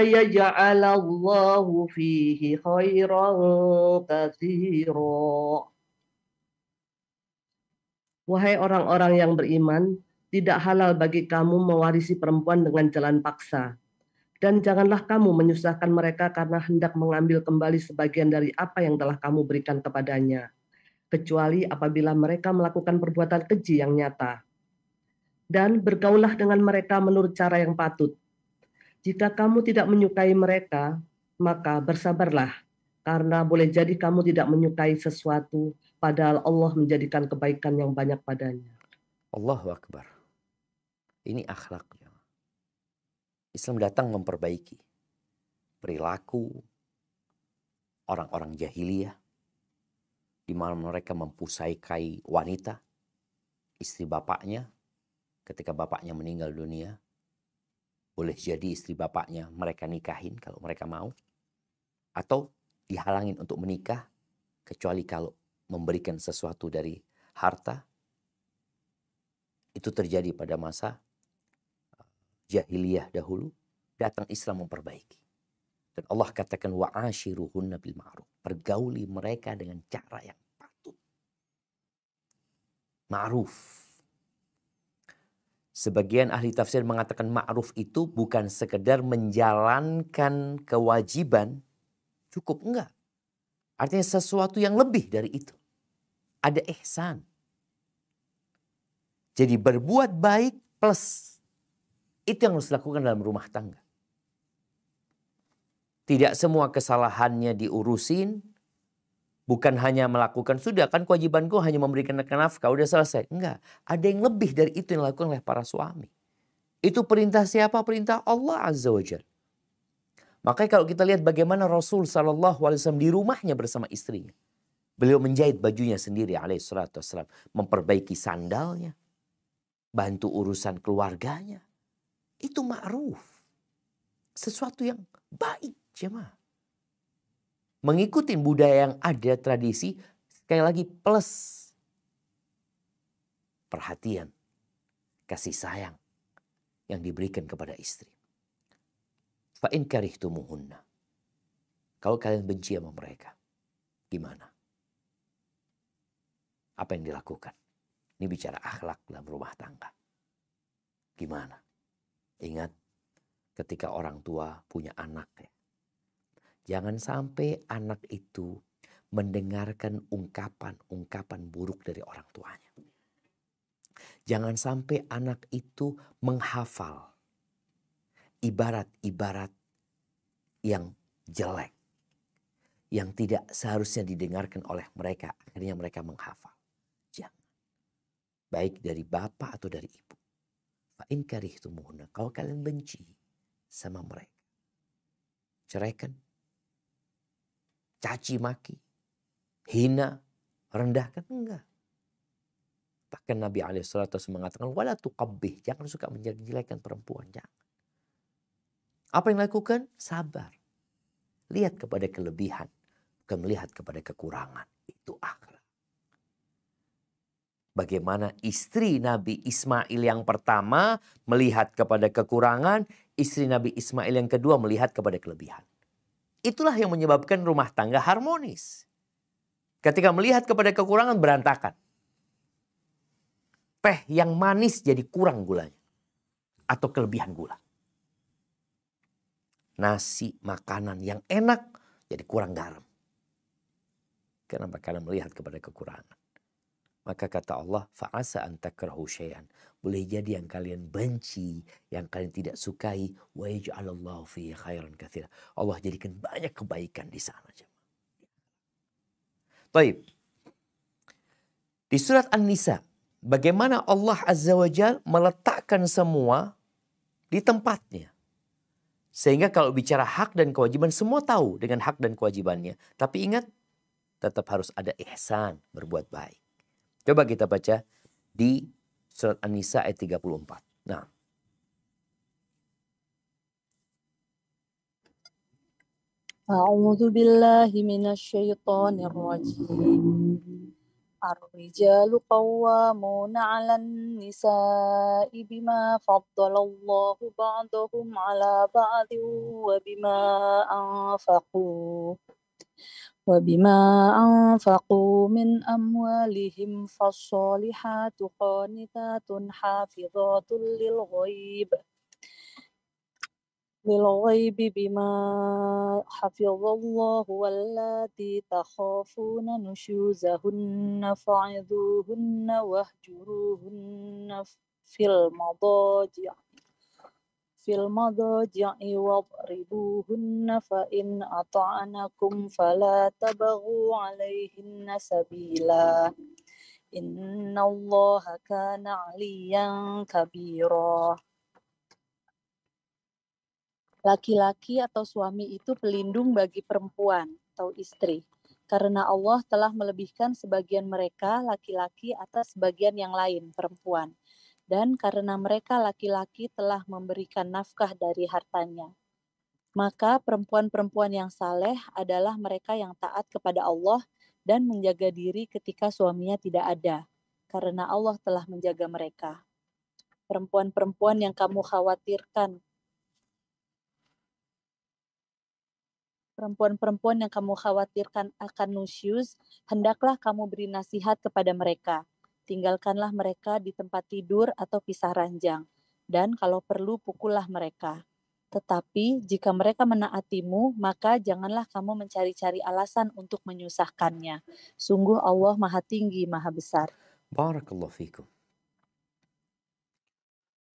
yaj'alallahu fihi khairan katsira. Wahai orang-orang yang beriman, tidak halal bagi kamu mewarisi perempuan dengan jalan paksa. Dan janganlah kamu menyusahkan mereka karena hendak mengambil kembali sebagian dari apa yang telah kamu berikan kepadanya. Kecuali apabila mereka melakukan perbuatan keji yang nyata. Dan bergaullah dengan mereka menurut cara yang patut. Jika kamu tidak menyukai mereka, maka bersabarlah. Karena boleh jadi kamu tidak menyukai sesuatu, padahal Allah menjadikan kebaikan yang banyak padanya. Allahu Akbar. Ini akhlaknya. Islam datang memperbaiki perilaku orang-orang jahiliyah, di mana mereka mempusakai wanita, istri bapaknya, ketika bapaknya meninggal dunia. Boleh jadi istri bapaknya mereka nikahin kalau mereka mau. Atau dihalangin untuk menikah, kecuali kalau memberikan sesuatu dari harta. Itu terjadi pada masa jahiliyah dahulu. Datang Islam memperbaiki. Dan Allah katakan wa'ashiruhunna bil ma'ruf. Pergauli mereka dengan cara yang patut. Ma'ruf. Sebagian ahli tafsir mengatakan ma'ruf itu bukan sekedar menjalankan kewajiban, cukup, enggak. Artinya sesuatu yang lebih dari itu. Ada ihsan. Jadi berbuat baik plus. Itu yang harus dilakukan dalam rumah tangga. Tidak semua kesalahannya diurusin. Bukan hanya melakukan, sudah kan kewajibanku hanya memberikan nafkah, udah selesai. Enggak, ada yang lebih dari itu yang dilakukan oleh para suami. Itu perintah siapa? Perintah Allah Azza wa Jalla. Makanya kalau kita lihat bagaimana Rasul SAW di rumahnya bersama istrinya. Beliau menjahit bajunya sendiri alaihissalatu wassalam. Memperbaiki sandalnya. Bantu urusan keluarganya. Itu ma'ruf. Sesuatu yang baik jemaah. Mengikuti budaya yang ada, tradisi, sekali lagi plus perhatian, kasih sayang yang diberikan kepada istri. Fa in karihtumuhunna. Kalau kalian benci sama mereka, gimana? Apa yang dilakukan? Ini bicara akhlak dalam rumah tangga. Gimana? Ingat ketika orang tua punya anak ya. Jangan sampai anak itu mendengarkan ungkapan-ungkapan buruk dari orang tuanya. Jangan sampai anak itu menghafal ibarat-ibarat yang jelek. Yang tidak seharusnya didengarkan oleh mereka. Akhirnya mereka menghafal. Jangan. Baik dari bapak atau dari ibu. Fa in karihtumuhunna. Kalau kalian benci sama mereka. Ceraikan. Caci maki, hina, rendahkan, enggak. Bahkan Nabi SAW mengatakan, wala tuqabbih, jangan suka menjelek-jelekan perempuan, jangan. Apa yang dilakukan? Sabar. Lihat kepada kelebihan, bukan melihat kepada kekurangan. Itu akhlak. Bagaimana istri Nabi Ismail yang pertama melihat kepada kekurangan, istri Nabi Ismail yang kedua melihat kepada kelebihan. Itulah yang menyebabkan rumah tangga harmonis. Ketika melihat kepada kekurangan berantakan. Teh yang manis jadi kurang gulanya. Atau kelebihan gula. Nasi, makanan yang enak jadi kurang garam. Kenapa? Karena melihat kepada kekurangan. Maka kata Allah, fa'asa an takrahu syai'an. Boleh jadi yang kalian benci, yang kalian tidak sukai, wa yaj'alallahu fihi khairan katsira. Allah jadikan banyak kebaikan di sana. Baik. Di surat An-Nisa, bagaimana Allah Azza wa Jalla meletakkan semua di tempatnya. Sehingga kalau bicara hak dan kewajiban, semua tahu dengan hak dan kewajibannya. Tapi ingat, tetap harus ada ihsan, berbuat baik. Coba kita baca di surat An-Nisa ayat 34. Nah. A'udzu billahi minasyaitonir rajim. Ar-rijalu qawwamuna 'alan nisa'i bima faddalallahu ba'dahum 'ala ba'din وبما أنفقوا من أموالهم فالصالحات قانتات حافظات للغيب بما حفظ الله واللاتي تخافون نشوزهن فعظوهن واهجروهن في المضاجع واضربوهن فإن أطعنكم فلا تبغوا عليهن سبيلا إن الله كان عليا كبيرا. Laki-laki atau suami itu pelindung bagi perempuan atau istri. Karena Allah telah melebihkan sebagian mereka laki-laki atas sebagian yang lain perempuan. Dan karena mereka laki-laki telah memberikan nafkah dari hartanya. Maka perempuan-perempuan yang saleh adalah mereka yang taat kepada Allah dan menjaga diri ketika suaminya tidak ada. Karena Allah telah menjaga mereka. Perempuan-perempuan yang kamu khawatirkan akan nusyuz, hendaklah kamu beri nasihat kepada mereka. Tinggalkanlah mereka di tempat tidur atau pisah ranjang, dan kalau perlu pukullah mereka. Tetapi jika mereka menaatimu, maka janganlah kamu mencari-cari alasan untuk menyusahkannya. Sungguh Allah Maha Tinggi, Maha Besar. Barakallahu fikum.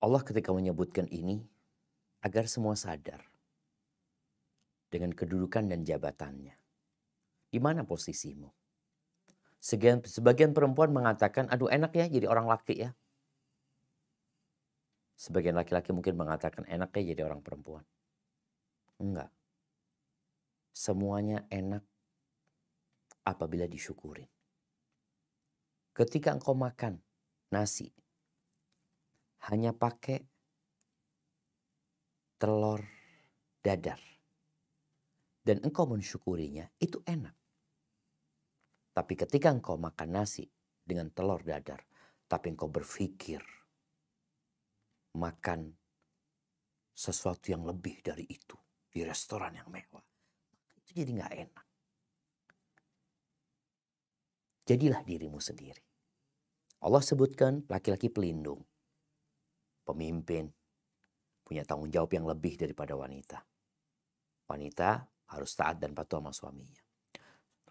Allah ketika menyebutkan ini agar semua sadar dengan kedudukan dan jabatannya. Di mana posisimu? Sebagian perempuan mengatakan, aduh enak ya jadi orang laki ya. Sebagian laki-laki mungkin mengatakan enak ya jadi orang perempuan. Enggak. Semuanya enak apabila disyukurin. Ketika engkau makan nasi, hanya pakai telur dadar, dan engkau mensyukurinya, itu enak. Tapi ketika engkau makan nasi dengan telur dadar, tapi engkau berpikir makan sesuatu yang lebih dari itu di restoran yang mewah, itu jadi nggak enak. Jadilah dirimu sendiri. Allah sebutkan laki-laki pelindung, pemimpin, punya tanggung jawab yang lebih daripada wanita. Wanita harus taat dan patuh sama suaminya.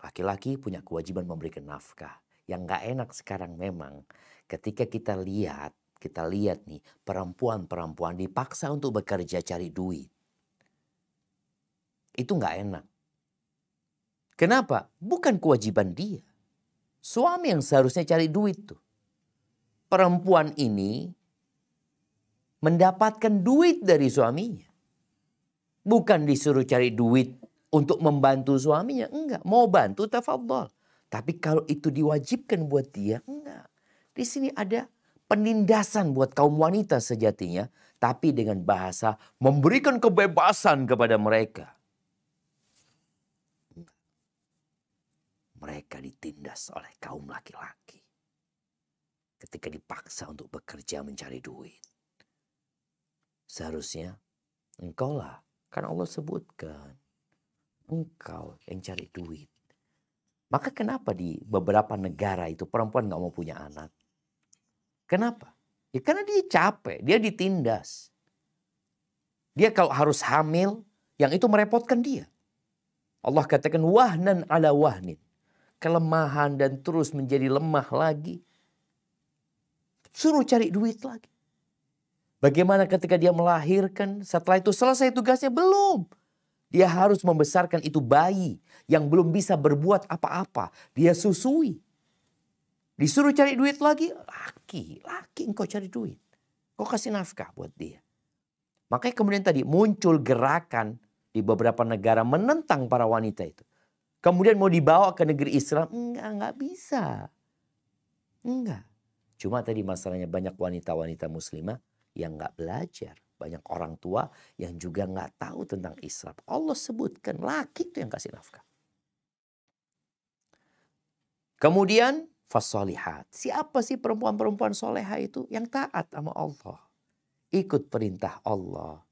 Laki-laki punya kewajiban memberikan nafkah. Yang gak enak sekarang memang ketika kita lihat nih perempuan-perempuan dipaksa untuk bekerja cari duit. Itu gak enak. Kenapa? Bukan kewajiban dia. Suami yang seharusnya cari duit tuh. Perempuan ini mendapatkan duit dari suaminya. Bukan disuruh cari duit untuk membantu suaminya. Enggak. Mau bantu tafadhol. Tapi kalau itu diwajibkan buat dia, enggak. Di sini ada penindasan buat kaum wanita sejatinya. Tapi dengan bahasa memberikan kebebasan kepada mereka. Enggak. Mereka ditindas oleh kaum laki-laki. Ketika dipaksa untuk bekerja mencari duit. Seharusnya engkau lah. Kan Allah sebutkan. Engkau yang cari duit. Maka kenapa di beberapa negara itu perempuan gak mau punya anak? Kenapa? Ya karena dia capek. Dia ditindas. Dia kalau harus hamil. Yang itu merepotkan dia. Allah katakan wahnan ala wahnin. Kelemahan dan terus menjadi lemah lagi. Suruh cari duit lagi. Bagaimana ketika dia melahirkan, setelah itu selesai tugasnya? Belum. Dia harus membesarkan itu bayi yang belum bisa berbuat apa-apa. Dia susui. Disuruh cari duit lagi, laki engkau cari duit. Kau kasih nafkah buat dia. Makanya kemudian tadi muncul gerakan di beberapa negara menentang para wanita itu. Kemudian mau dibawa ke negeri Islam, enggak bisa. Enggak. Cuma tadi masalahnya banyak wanita-wanita muslimah yang nggak belajar. Banyak orang tua yang juga nggak tahu tentang Islam. Allah sebutkan laki itu yang kasih nafkah. Kemudian fasolihat. Siapa sih perempuan-perempuan soleha itu? Yang taat sama Allah. Ikut perintah Allah.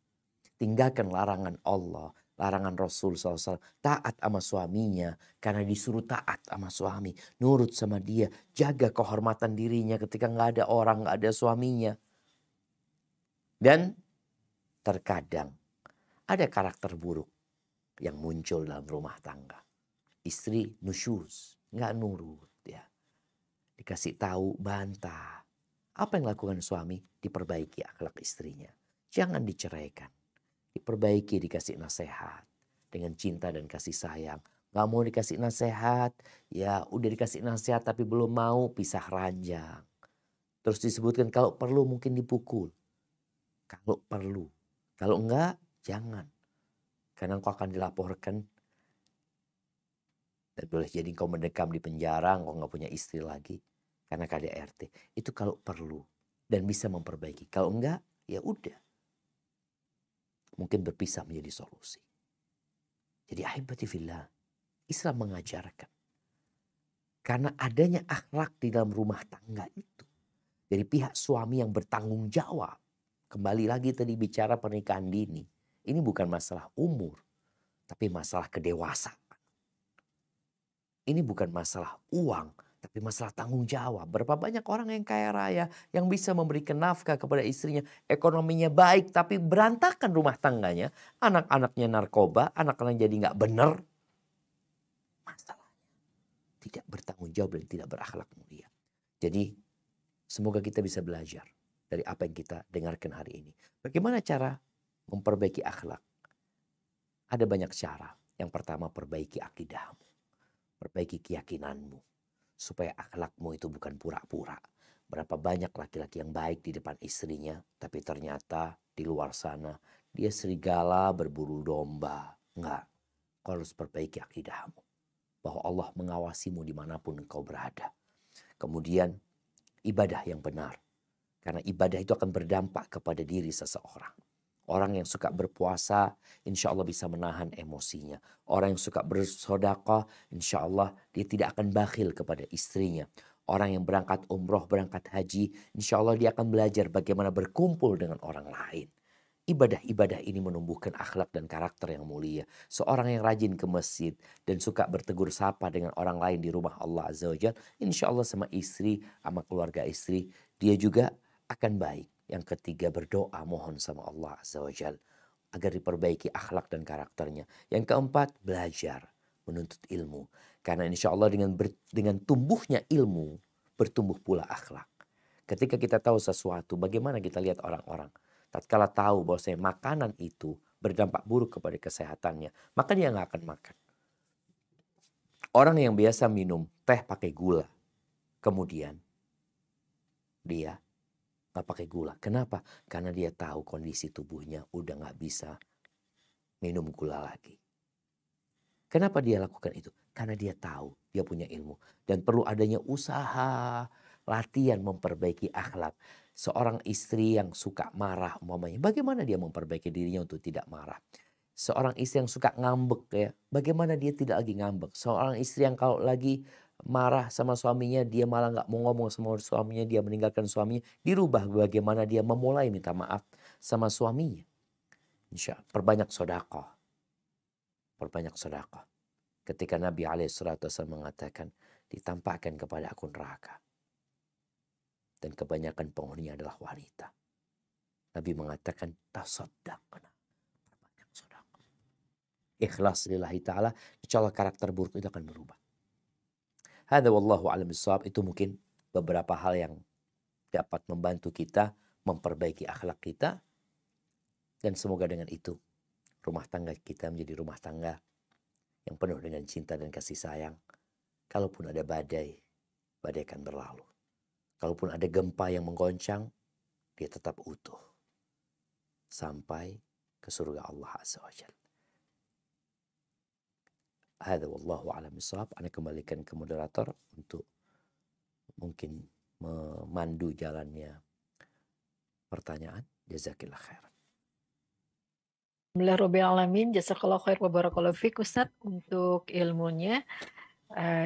Tinggalkan larangan Allah. Larangan Rasul SAW. Taat sama suaminya. Karena disuruh taat sama suami. Nurut sama dia. Jaga kehormatan dirinya ketika nggak ada orang, nggak ada suaminya. Dan terkadang ada karakter buruk yang muncul dalam rumah tangga. Istri nusyuz, nggak nurut ya. Dikasih tahu bantah. Apa yang lakukan suami? Diperbaiki akhlak istrinya. Jangan diceraikan. Diperbaiki, dikasih nasihat dengan cinta dan kasih sayang. Nggak mau dikasih nasihat, ya udah dikasih nasihat tapi belum mau, pisah ranjang. Terus disebutkan kalau perlu mungkin dipukul. Kalau perlu. Kalau enggak, jangan. Karena engkau akan dilaporkan. Dan boleh jadi engkau mendekam di penjara, engkau enggak punya istri lagi. Karena KDRT. Itu kalau perlu. Dan bisa memperbaiki. Kalau enggak, ya udah. Mungkin berpisah menjadi solusi. Jadi ahibati fillah. Islam mengajarkan. Karena adanya akhlak di dalam rumah tangga itu. Dari pihak suami yang bertanggung jawab. Kembali lagi tadi bicara pernikahan dini. Ini bukan masalah umur. Tapi masalah kedewasaan. Ini bukan masalah uang. Tapi masalah tanggung jawab. Berapa banyak orang yang kaya raya yang bisa memberikan nafkah kepada istrinya. Ekonominya baik tapi berantakan rumah tangganya. Anak-anaknya narkoba, anak-anak jadi nggak bener. Masalahnya tidak bertanggung jawab dan tidak berakhlak mulia. Jadi semoga kita bisa belajar dari apa yang kita dengarkan hari ini. Bagaimana cara memperbaiki akhlak? Ada banyak cara. Yang pertama, perbaiki akidahmu. Perbaiki keyakinanmu. Supaya akhlakmu itu bukan pura-pura. Berapa banyak laki-laki yang baik di depan istrinya, tapi ternyata di luar sana dia serigala berburu domba. Enggak, kau harus perbaiki akidahmu. Bahwa Allah mengawasimu dimanapun engkau berada. Kemudian ibadah yang benar. Karena ibadah itu akan berdampak kepada diri seseorang. Orang yang suka berpuasa, insya Allah bisa menahan emosinya. Orang yang suka bersedekah, insya Allah dia tidak akan bakhil kepada istrinya. Orang yang berangkat umroh, berangkat haji, insya Allah dia akan belajar bagaimana berkumpul dengan orang lain. Ibadah-ibadah ini menumbuhkan akhlak dan karakter yang mulia. Seorang yang rajin ke masjid dan suka bertegur sapa dengan orang lain di rumah Allah Azza wa Jalla, insya Allah sama istri, sama keluarga istri, dia juga akan baik. Yang ketiga, berdoa mohon sama Allah Azza wa Jalla agar diperbaiki akhlak dan karakternya. Yang keempat, belajar menuntut ilmu. Karena insya Allah dengan tumbuhnya ilmu bertumbuh pula akhlak. Ketika kita tahu sesuatu, bagaimana kita lihat orang-orang? Tatkala tahu bahwasanya makanan itu berdampak buruk kepada kesehatannya, maka dia nggak akan makan. Orang yang biasa minum teh pakai gula, kemudian dia nggak pakai gula. Kenapa? Karena dia tahu kondisi tubuhnya udah nggak bisa minum gula lagi. Kenapa dia lakukan itu? Karena dia tahu, dia punya ilmu. Dan perlu adanya usaha, latihan memperbaiki akhlak. Seorang istri yang suka marah umpamanya, bagaimana dia memperbaiki dirinya untuk tidak marah? Seorang istri yang suka ngambek ya, bagaimana dia tidak lagi ngambek? Seorang istri yang kalau lagi marah sama suaminya, dia malah nggak mau ngomong sama suaminya, dia meninggalkan suaminya, dirubah bagaimana dia memulai minta maaf sama suaminya. Insya Allah, perbanyak sedekah. Perbanyak sedekah. Ketika Nabi SAW mengatakan, ditampakkan kepada aku neraka. Dan kebanyakan penghuninya adalah wanita. Nabi mengatakan, tasaddaqna. Perbanyak sedekah. Ikhlas lillahi ta'ala, insya Allah karakter buruk itu akan berubah. Hadza wallahu a'lam bishawab. Itu mungkin beberapa hal yang dapat membantu kita memperbaiki akhlak kita. Dan semoga dengan itu rumah tangga kita menjadi rumah tangga yang penuh dengan cinta dan kasih sayang. Kalaupun ada badai, badai akan berlalu. Kalaupun ada gempa yang menggoncang, dia tetap utuh. Sampai ke surga Allah Azza wa Jalla. Hadza wallahu a'lam bishawab. Ana kembalikan ke moderator untuk mungkin memandu jalannya pertanyaan. Jazakillah khairan. Bismillahirrahmanirrahim. Jazakallah khair wa barakallahu fiik Ustadz untuk ilmunya.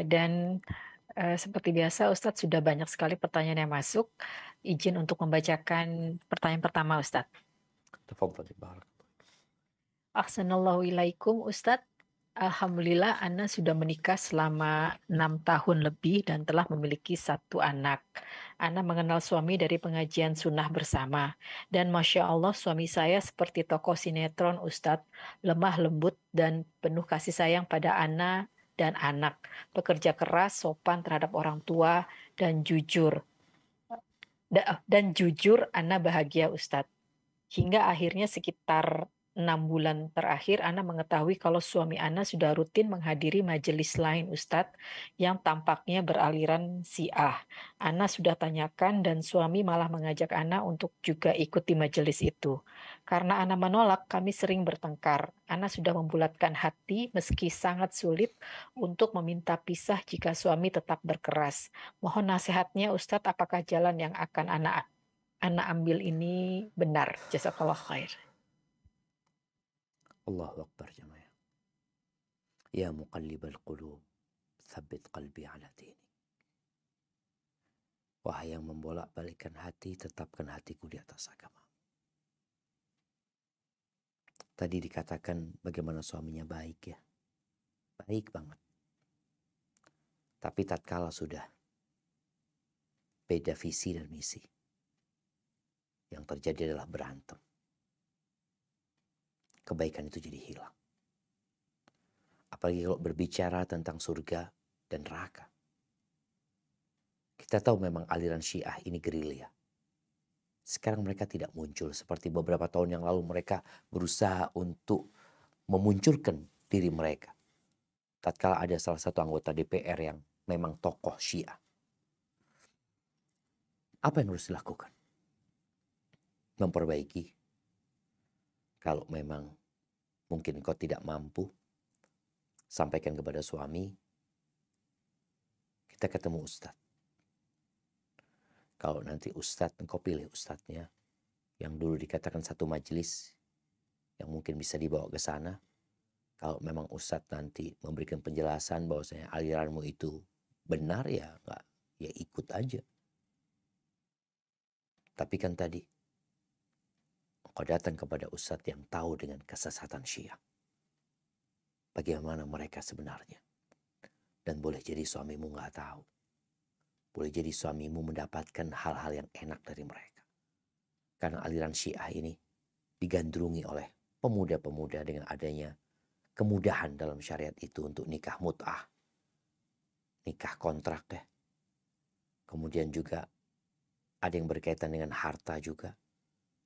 Dan seperti biasa Ustadz sudah banyak sekali pertanyaan yang masuk. Izin untuk membacakan pertanyaan pertama Ustadz. Tafadhal barak. Ahsanallahu ilaikum Ustadz. Alhamdulillah Ana sudah menikah selama 6 tahun lebih dan telah memiliki 1 anak. Ana mengenal suami dari pengajian sunnah bersama. Dan Masya Allah suami saya seperti tokoh sinetron Ustadz, lemah lembut dan penuh kasih sayang pada Ana dan anak. Pekerja keras, sopan terhadap orang tua, dan jujur. Dan jujur Ana bahagia Ustadz. Hingga akhirnya sekitar 6 bulan terakhir, Ana mengetahui kalau suami Ana sudah rutin menghadiri majelis lain Ustadz yang tampaknya beraliran Syiah. Ana sudah tanyakan dan suami malah mengajak Ana untuk juga ikuti majelis itu. Karena Ana menolak, kami sering bertengkar. Ana sudah membulatkan hati meski sangat sulit untuk meminta pisah jika suami tetap berkeras. Mohon nasihatnya Ustadz, apakah jalan yang akan Ana ambil ini benar? Jazakallah khair. Allahu Akbar jamaah. Ya muqallibal qulub, tsabbit qalbi ala dinik. Wahai yang membolak-balikkan hati, tetapkan hatiku di atas agama. Tadi dikatakan bagaimana suaminya baik ya. Baik banget. Tapi tatkala sudah beda visi dan misi. Yang terjadi adalah berantem. Kebaikan itu jadi hilang. Apalagi kalau berbicara tentang surga dan neraka. Kita tahu memang aliran Syiah ini gerilya. Sekarang mereka tidak muncul seperti beberapa tahun yang lalu mereka berusaha untuk memunculkan diri mereka. Tatkala ada salah satu anggota DPR yang memang tokoh Syiah. Apa yang harus dilakukan? Memperbaiki. Kalau memang mungkin engkau tidak mampu, sampaikan kepada suami, kita ketemu ustadz. Kalau nanti ustadz, engkau pilih ustadznya, yang dulu dikatakan satu majelis, yang mungkin bisa dibawa ke sana. Kalau memang ustadz nanti memberikan penjelasan bahwasanya aliranmu itu benar, ya enggak, ya ikut aja. Tapi kan tadi, engkau datang kepada ustadz yang tahu dengan kesesatan Syiah. Bagaimana mereka sebenarnya. Dan boleh jadi suamimu nggak tahu. Boleh jadi suamimu mendapatkan hal-hal yang enak dari mereka. Karena aliran Syiah ini digandrungi oleh pemuda-pemuda dengan adanya kemudahan dalam syariat itu untuk nikah mut'ah. Nikah kontrak ya. Kemudian juga ada yang berkaitan dengan harta juga.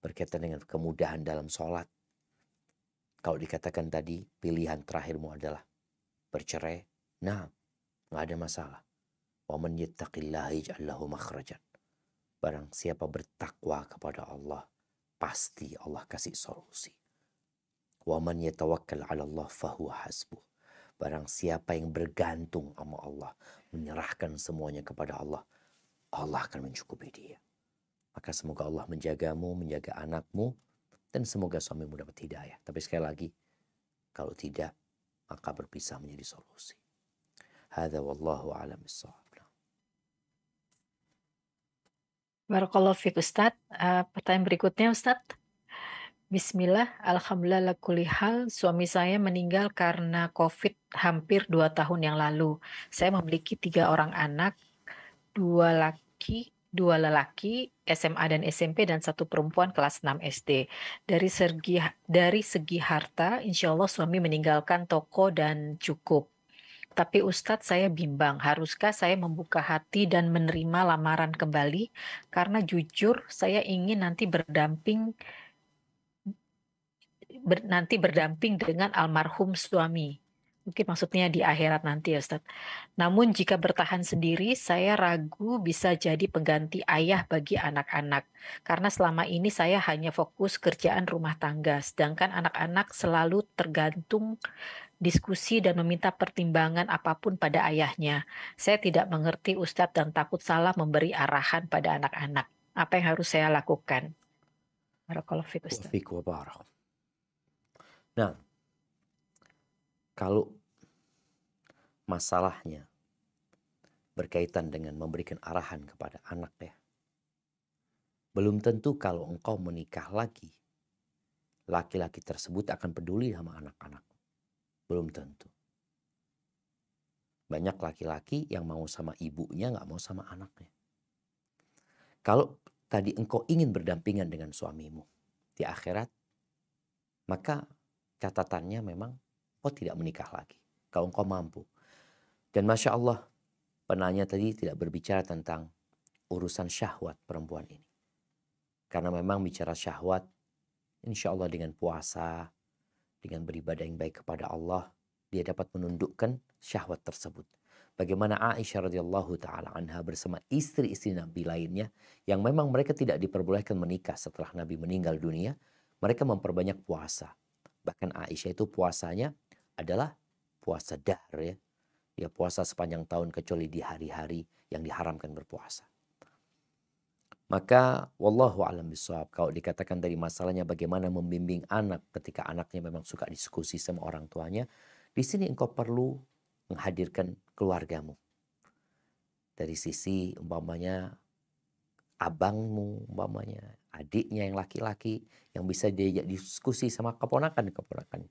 Berkaitan dengan kemudahan dalam sholat. Kalau dikatakan tadi pilihan terakhirmu adalah bercerai, nah nggak ada masalah. Wa man yattaqillaha yaj'al lahu makhrajan. Barang siapa bertakwa kepada Allah, pasti Allah kasih solusi. Wa man yatawakkal 'ala Allah fahuwa hasbuh. Barang siapa yang bergantung sama Allah, menyerahkan semuanya kepada Allah, Allah akan mencukupi dia. Maka semoga Allah menjagamu, menjaga anakmu, dan semoga suamimu dapat hidayah. Tapi sekali lagi, kalau tidak, maka berpisah menjadi solusi. Hadza wallahu a'lam bissawab. Barakallahu fiik Ustadz. Pertanyaan berikutnya Ustadz. Bismillah, alhamdulillah kulli hal, suami saya meninggal karena COVID hampir 2 tahun yang lalu. Saya memiliki 3 orang anak, 2 lelaki, SMA dan SMP, dan 1 perempuan kelas 6 SD. Dari segi harta, insya Allah suami meninggalkan toko dan cukup. Tapi Ustadz, saya bimbang, haruskah saya membuka hati dan menerima lamaran kembali? Karena jujur saya ingin nanti berdamping dengan almarhum suami. Mungkin maksudnya di akhirat nanti ya Ustadz. Namun jika bertahan sendiri, saya ragu bisa jadi pengganti ayah bagi anak-anak. Karena selama ini saya hanya fokus kerjaan rumah tangga, sedangkan anak-anak selalu tergantung diskusi dan meminta pertimbangan apapun pada ayahnya. Saya tidak mengerti Ustadz dan takut salah memberi arahan pada anak-anak. Apa yang harus saya lakukan? Barakallahu fiik Ustadz. Nah, kalau masalahnya berkaitan dengan memberikan arahan kepada anak ya, belum tentu kalau engkau menikah lagi, laki-laki tersebut akan peduli sama anak-anak. Belum tentu. Banyak laki-laki yang mau sama ibunya, nggak mau sama anaknya. Kalau tadi engkau ingin berdampingan dengan suamimu di akhirat, maka catatannya memang engkau tidak menikah lagi. Kalau engkau mampu. Dan Masya Allah, penanya tadi tidak berbicara tentang urusan syahwat perempuan ini. Karena memang bicara syahwat, insya Allah dengan puasa, dengan beribadah yang baik kepada Allah, dia dapat menundukkan syahwat tersebut. Bagaimana Aisyah radhiyallahu taala anha bersama istri-istri Nabi lainnya yang memang mereka tidak diperbolehkan menikah setelah Nabi meninggal dunia, mereka memperbanyak puasa. Bahkan Aisyah itu puasanya adalah puasa dahr ya. Dia puasa sepanjang tahun kecuali di hari-hari yang diharamkan berpuasa. Maka wallahu a'lam bishawab, kalau dikatakan dari masalahnya bagaimana membimbing anak ketika anaknya memang suka diskusi sama orang tuanya, di sini engkau perlu menghadirkan keluargamu. Dari sisi umpamanya abangmu, umpamanya adiknya yang laki-laki yang bisa diajak diskusi sama keponakan-keponakan.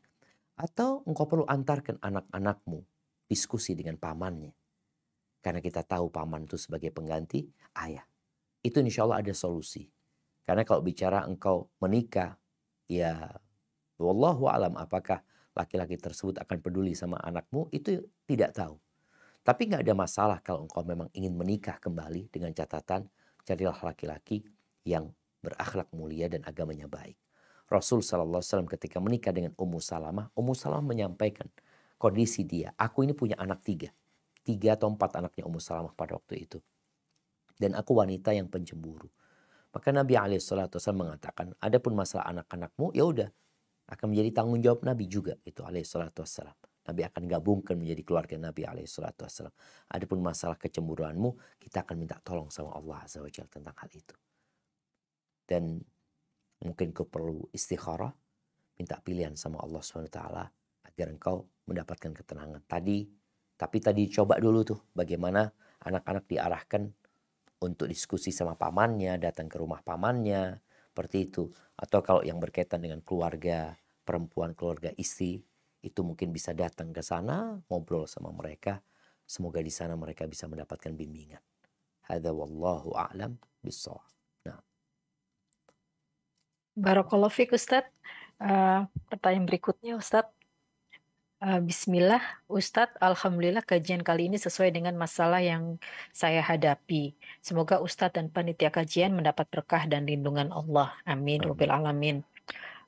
Atau engkau perlu antarkan anak-anakmu diskusi dengan pamannya. Karena kita tahu paman itu sebagai pengganti ayah. itu insya Allah ada solusi. Karena kalau bicara engkau menikah, ya wallahu alam apakah laki-laki tersebut akan peduli sama anakmu, itu tidak tahu. Tapi nggak ada masalah kalau engkau memang ingin menikah kembali, dengan catatan carilah laki-laki yang berakhlak mulia dan agamanya baik. Rasul SAW ketika menikah dengan Ummu Salamah menyampaikan kondisi dia. Aku ini punya anak 3 atau 4 anaknya Ummu Salamah pada waktu itu. Dan aku wanita yang pencemburu. Maka Nabi SAW mengatakan, adapun masalah anak-anakmu, ya udah akan menjadi tanggung jawab Nabi juga itu SAW. Nabi akan gabungkan menjadi keluarga Nabi SAW. Adapun masalah kecemburuanmu, kita akan minta tolong sama Allah Azza wa Jalla tentang hal itu. Dan mungkin kau perlu istikharah, minta pilihan sama Allah SWT agar engkau mendapatkan ketenangan. Tapi tadi coba dulu tuh bagaimana anak-anak diarahkan untuk diskusi sama pamannya, datang ke rumah pamannya, seperti itu. Atau kalau yang berkaitan dengan keluarga perempuan, keluarga istri, itu mungkin bisa datang ke sana, ngobrol sama mereka. Semoga di sana mereka bisa mendapatkan bimbingan. Hadza wallahu a'lam bissawab. Nah. Barakallahu fiik Ustadz. Pertanyaan berikutnya Ustadz. Bismillah, Ustadz, Alhamdulillah kajian kali ini sesuai dengan masalah yang saya hadapi. Semoga Ustadz dan panitia kajian mendapat berkah dan lindungan Allah. Amin. Rabbil alamin.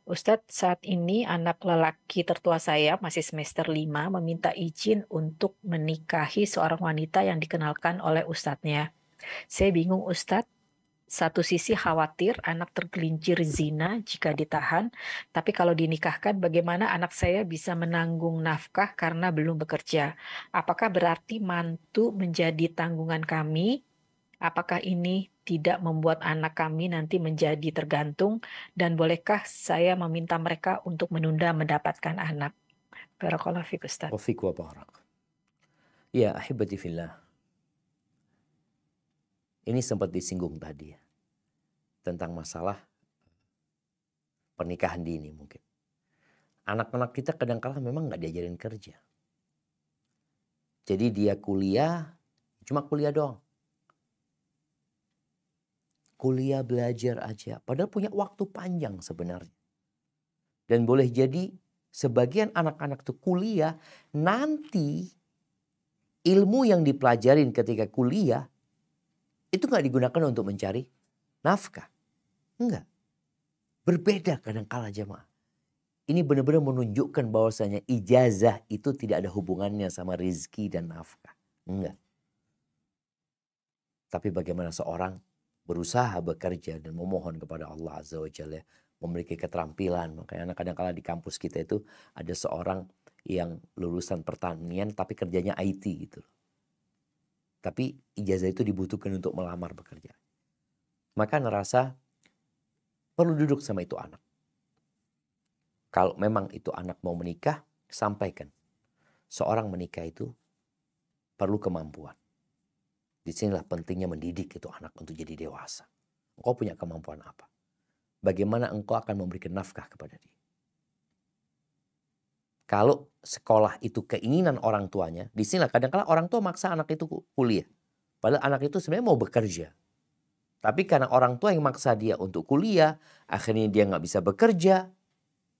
Ustadz, saat ini anak lelaki tertua saya masih semester 5 meminta izin untuk menikahi seorang wanita yang dikenalkan oleh ustadznya. Saya bingung Ustadz. Satu sisi khawatir anak tergelincir zina jika ditahan, tapi kalau dinikahkan bagaimana anak saya bisa menanggung nafkah karena belum bekerja? Apakah berarti mantu menjadi tanggungan kami? Apakah ini tidak membuat anak kami nanti menjadi tergantung? Dan bolehkah saya meminta mereka untuk menunda mendapatkan anak? Barakallahu fiik Ustaz. Wa fiik wa barak. Ya, ahibati fillah. Ini sempat disinggung tadi ya, tentang masalah pernikahan dini mungkin. Anak-anak kita kadang-kala memang nggak diajarin kerja. Jadi dia kuliah, cuma kuliah doang. Kuliah belajar aja, padahal punya waktu panjang sebenarnya. Dan boleh jadi sebagian anak-anak tuh kuliah, nanti ilmu yang dipelajarin ketika kuliah, itu nggak digunakan untuk mencari nafkah. Enggak. Berbeda kadang-kala jemaah. Ini benar-benar menunjukkan bahwasanya ijazah itu tidak ada hubungannya sama rizki dan nafkah. Enggak. Tapi bagaimana seorang berusaha bekerja dan memohon kepada Allah Azza wa Jalla, memiliki keterampilan. Makanya kadang-kala di kampus kita itu ada seorang yang lulusan pertanian tapi kerjanya IT gitu. Tapi ijazah itu dibutuhkan untuk melamar bekerja. Maka ngerasa perlu duduk sama itu anak. Kalau memang itu anak mau menikah, sampaikan. Seorang menikah itu perlu kemampuan. Disinilah pentingnya mendidik itu anak untuk jadi dewasa. Engkau punya kemampuan apa? Bagaimana engkau akan memberikan nafkah kepada dia? Kalau sekolah itu keinginan orang tuanya, disinilah kadang-kala orang tua maksa anak itu kuliah. Padahal anak itu sebenarnya mau bekerja. Tapi karena orang tua yang maksa dia untuk kuliah, akhirnya dia nggak bisa bekerja.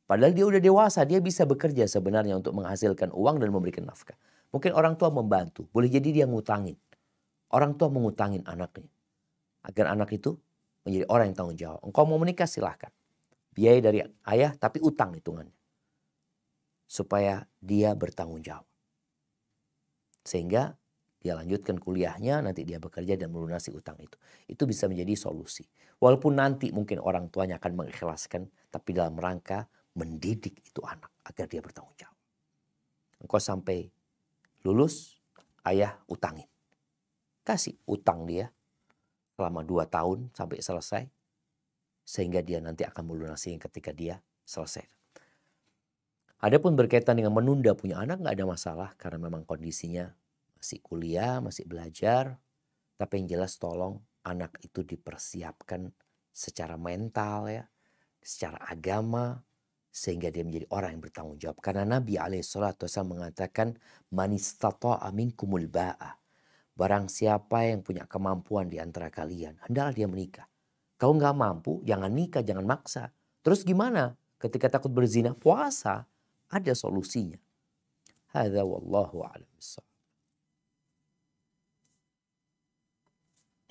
Padahal dia udah dewasa, dia bisa bekerja sebenarnya untuk menghasilkan uang dan memberikan nafkah. Mungkin orang tua membantu, boleh jadi dia ngutangin. Orang tua mengutangin anaknya. Agar anak itu menjadi orang yang tanggung jawab. Engkau mau menikah silahkan. Biaya dari ayah tapi utang hitungannya. Supaya dia bertanggung jawab. Sehingga dia lanjutkan kuliahnya, nanti dia bekerja dan melunasi utang itu. Itu bisa menjadi solusi. Walaupun nanti mungkin orang tuanya akan mengikhlaskan, tapi dalam rangka mendidik itu anak agar dia bertanggung jawab. Engkau sampai lulus, ayah utangin. Kasih utang dia selama 2 tahun sampai selesai. Sehingga dia nanti akan melunasinya ketika dia selesai. Adapun berkaitan dengan menunda punya anak nggak ada masalah karena memang kondisinya masih kuliah, masih belajar. Tapi yang jelas tolong anak itu dipersiapkan secara mental ya, secara agama sehingga dia menjadi orang yang bertanggung jawab. Karena Nabi SAW mengatakan man istata'a minkumul ba'a. barang siapa yang punya kemampuan di antara kalian, hendaklah dia menikah. Kalau nggak mampu, jangan nikah, jangan maksa. Terus gimana? Ketika takut berzina, puasa. Ada solusinya. Hadza wallahu a'lam bissawab.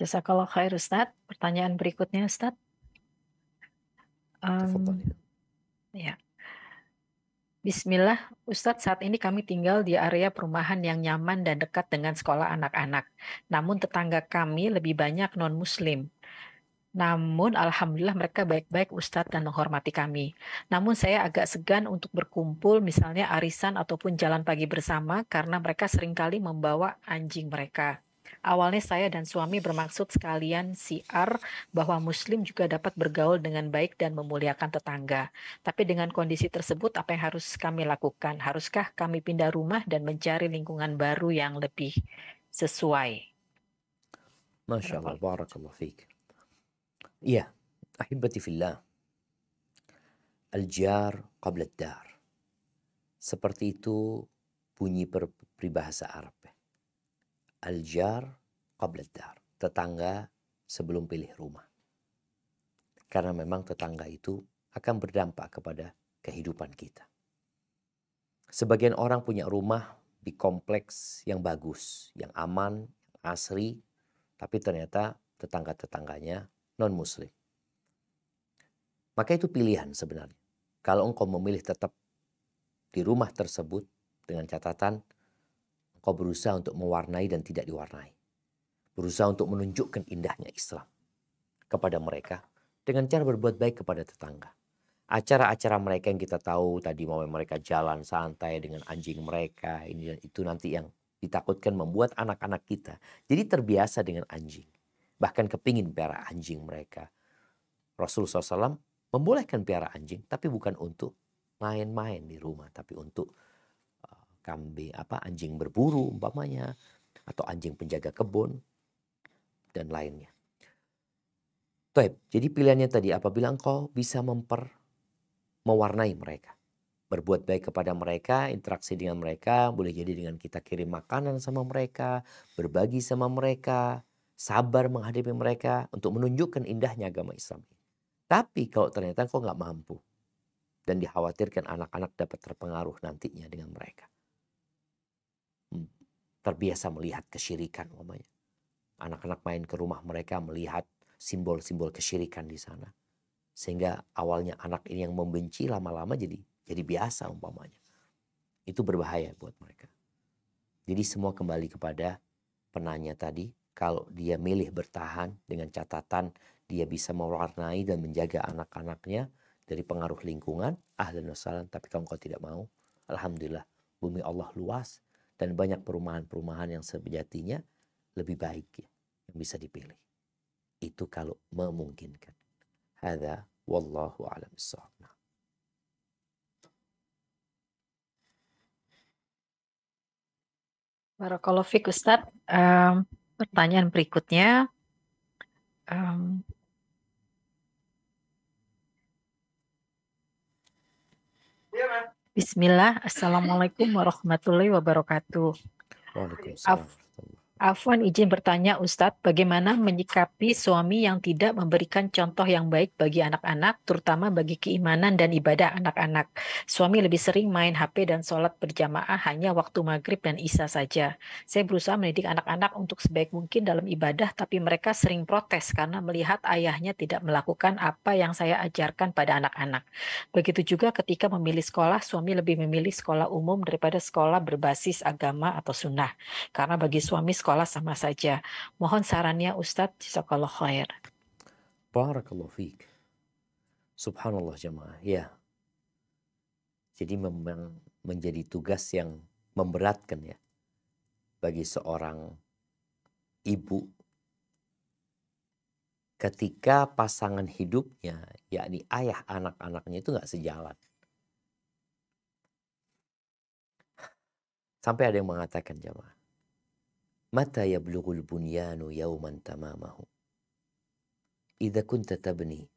Jazakallah khair Ustadz. Pertanyaan berikutnya Ustadz. Tafadhal Ya. ya. Bismillah, Ustadz, saat ini kami tinggal di area perumahan yang nyaman dan dekat dengan sekolah anak-anak. Namun tetangga kami lebih banyak non-muslim. Namun alhamdulillah mereka baik-baik Ustadz dan menghormati kami. Namun saya agak segan untuk berkumpul misalnya arisan ataupun jalan pagi bersama karena mereka seringkali membawa anjing mereka. Awalnya saya dan suami bermaksud sekalian siar bahwa muslim juga dapat bergaul dengan baik dan memuliakan tetangga. Tapi dengan kondisi tersebut apa yang harus kami lakukan? Haruskah kami pindah rumah dan mencari lingkungan baru yang lebih sesuai? Masya Allah, barakallah fiik. Iya, ahibati fillah. Al-jar qabla ad-dar. Seperti itu bunyi peribahasa Arab. Al-jar qabla ad-dar. Tetangga sebelum pilih rumah. Karena memang tetangga itu akan berdampak kepada kehidupan kita. Sebagian orang punya rumah di kompleks yang bagus, yang aman, yang asri, tapi ternyata tetangga-tetangganya non-muslim. Maka itu pilihan sebenarnya. Kalau engkau memilih tetap di rumah tersebut dengan catatan engkau berusaha untuk mewarnai dan tidak diwarnai. Berusaha untuk menunjukkan indahnya Islam kepada mereka dengan cara berbuat baik kepada tetangga. Acara-acara mereka yang kita tahu tadi, mau mereka jalan santai dengan anjing mereka, ini dan itu nanti yang ditakutkan membuat anak-anak kita jadi terbiasa dengan anjing. Bahkan kepingin piara anjing mereka. Rasulullah SAW membolehkan piara anjing, tapi bukan untuk main-main di rumah, tapi untuk anjing berburu umpamanya, atau anjing penjaga kebun dan lainnya. Baik, jadi pilihannya tadi apabila engkau bisa mewarnai mereka, berbuat baik kepada mereka, interaksi dengan mereka, boleh jadi dengan kita kirim makanan sama mereka, berbagi sama mereka, sabar menghadapi mereka untuk menunjukkan indahnya agama Islam. Tapi kalau ternyata engkau nggak mampu dan dikhawatirkan anak-anak dapat terpengaruh nantinya dengan mereka, terbiasa melihat kesyirikan umpamanya. Anak-anak main ke rumah mereka melihat simbol-simbol kesyirikan di sana. Sehingga awalnya anak ini yang membenci lama-lama jadi biasa umpamanya. Itu berbahaya buat mereka. Jadi semua kembali kepada penanya tadi. Kalau dia milih bertahan dengan catatan dia bisa mewarnai dan menjaga anak-anaknya dari pengaruh lingkungan, ahlan wa sahlan. Tapi kalau engkau tidak mau, alhamdulillah bumi Allah luas. Dan banyak perumahan-perumahan yang sejatinya lebih baik ya, yang bisa dipilih. Itu kalau memungkinkan. Hadza wallahu a'lam bissawab. Barakallahu fiik Ustadz. Pertanyaan berikutnya. Bismillah, Assalamualaikum warahmatullahi wabarakatuh. Waalaikumsalam. Afwan izin bertanya Ustadz, bagaimana menyikapi suami yang tidak memberikan contoh yang baik bagi anak-anak, terutama bagi keimanan dan ibadah anak-anak. Suami lebih sering main HP dan sholat berjamaah hanya waktu maghrib dan isya saja. Saya berusaha mendidik anak-anak untuk sebaik mungkin dalam ibadah, tapi mereka sering protes karena melihat ayahnya tidak melakukan apa yang saya ajarkan pada anak-anak. Begitu juga ketika memilih sekolah, suami lebih memilih sekolah umum daripada sekolah berbasis agama atau sunnah. Karena bagi suami sekolah sama saja. Mohon sarannya Ustadz, jazakallah khair. Barakallahu fiik. Subhanallah jemaah. Ya. Jadi memang menjadi tugas yang memberatkan ya bagi seorang ibu ketika pasangan hidupnya, yakni ayah anak-anaknya itu nggak sejalan. Sampai ada yang mengatakan jemaah, mata yablughul bunyanu yawman tamamahu idza kunta tabni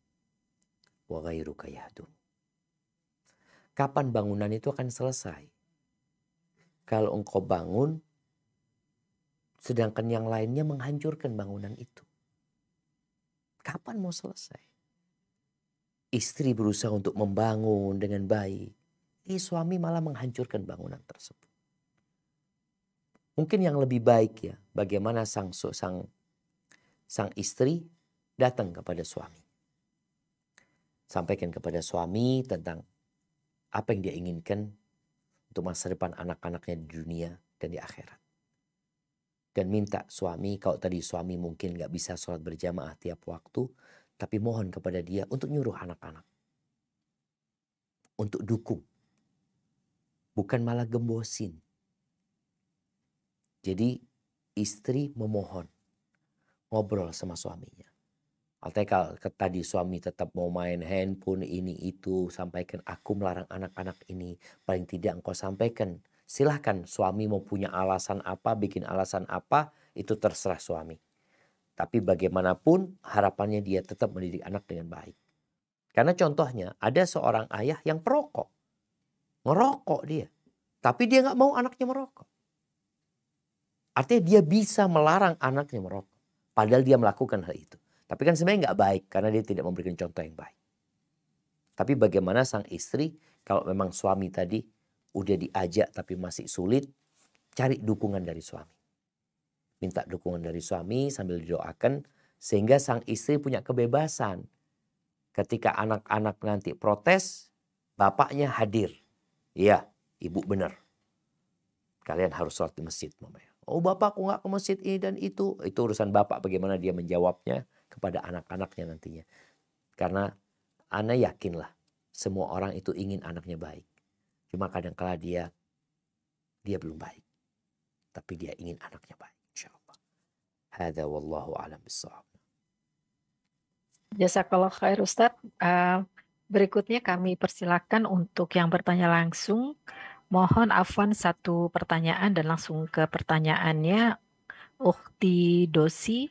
wa ghairuka yahdum. Kapan bangunan itu akan selesai? Kalau engkau bangun Sedangkan yang lainnya menghancurkan bangunan itu. Kapan mau selesai? Istri berusaha untuk membangun dengan baik. Suami malah menghancurkan bangunan tersebut. Mungkin yang lebih baik ya, bagaimana sang istri datang kepada suami. Sampaikan kepada suami tentang apa yang dia inginkan untuk masa depan anak-anaknya di dunia dan di akhirat. Dan minta suami, kalau tadi suami mungkin gak bisa sholat berjamaah tiap waktu, tapi mohon kepada dia untuk nyuruh anak-anak. Untuk dukung. Bukan malah gembosin. Jadi istri memohon. Ngobrol sama suaminya. Artinya kalau tadi suami tetap mau main handphone ini itu, sampaikan aku melarang anak-anak ini. Paling tidak engkau sampaikan. Silahkan suami mau punya alasan apa, bikin alasan apa, itu terserah suami. Tapi bagaimanapun harapannya dia tetap mendidik anak dengan baik. Karena contohnya ada seorang ayah yang perokok. Ngerokok dia. Tapi dia gak mau anaknya merokok. Artinya dia bisa melarang anaknya merokok. Padahal dia melakukan hal itu. Tapi kan sebenarnya gak baik karena dia tidak memberikan contoh yang baik. Tapi bagaimana sang istri kalau memang suami tadi udah diajak tapi masih sulit, cari dukungan dari suami. Minta dukungan dari suami sambil didoakan sehingga sang istri punya kebebasan. Ketika anak-anak nanti protes, bapaknya hadir. Iya, ibu benar. Kalian harus sholat di masjid. Oh bapakku nggak ke masjid ini dan itu. Itu urusan bapak bagaimana dia menjawabnya kepada anak-anaknya nantinya. Karena ana yakinlah semua orang itu ingin anaknya baik. Cuma kadang-kala dia belum baik. Tapi dia ingin anaknya baik. InsyaAllah. Hadza wallahu a'lam bissawab. Jazakallah khair Ustaz. Berikutnya kami persilakan untuk yang bertanya langsung. Mohon afwan satu pertanyaan dan langsung ke pertanyaannya. Ukhti Dosi.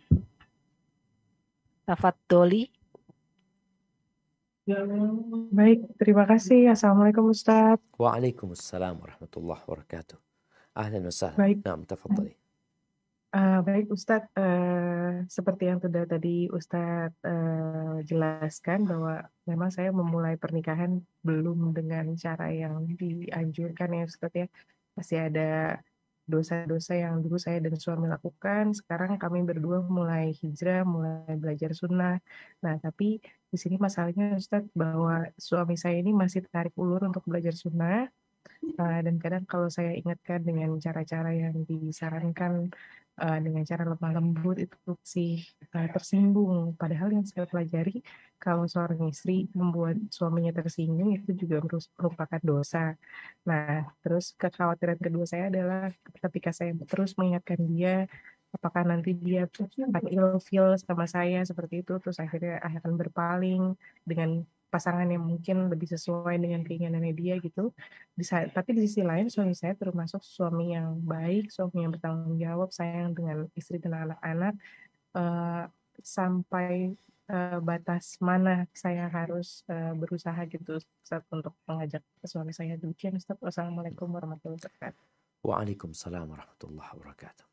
Tafadholi. Ya, baik, terima kasih. Assalamualaikum Ustadz. Waalaikumsalam warahmatullahi wabarakatuh. Ahlan wa sahlan. Baik. Naam, tafadhali. Baik Ustadz, seperti yang sudah tadi Ustadz jelaskan bahwa memang saya memulai pernikahan belum dengan cara yang dianjurkan ya Ustadz ya. Masih ada dosa-dosa yang dulu saya dan suami lakukan. Sekarang kami berdua mulai hijrah, mulai belajar sunnah. Nah, tapi di sini masalahnya Ustadz bahwa suami saya ini masih tarik ulur untuk belajar sunnah. Dan kadang kalau saya ingatkan dengan cara-cara yang disarankan dengan cara lemah lembut itu sih tersinggung. Padahal yang saya pelajari kalau seorang istri membuat suaminya tersinggung itu juga merupakan dosa. Nah, terus kekhawatiran kedua saya adalah ketika saya terus mengingatkan dia, apakah nanti dia akan ilfeel sama saya seperti itu, terus akhirnya akan berpaling dengan pasangan yang mungkin lebih sesuai dengan keinginannya dia gitu. Tapi di sisi lain suami saya termasuk suami yang baik, suami yang bertanggung jawab, sayang dengan istri dan anak-anak. Sampai batas mana saya harus berusaha gitu Ustaz untuk mengajak suami saya demikian Ustaz. Wassalamualaikum warahmatullahi wabarakatuh. Waalaikumsalam warahmatullahi wabarakatuh.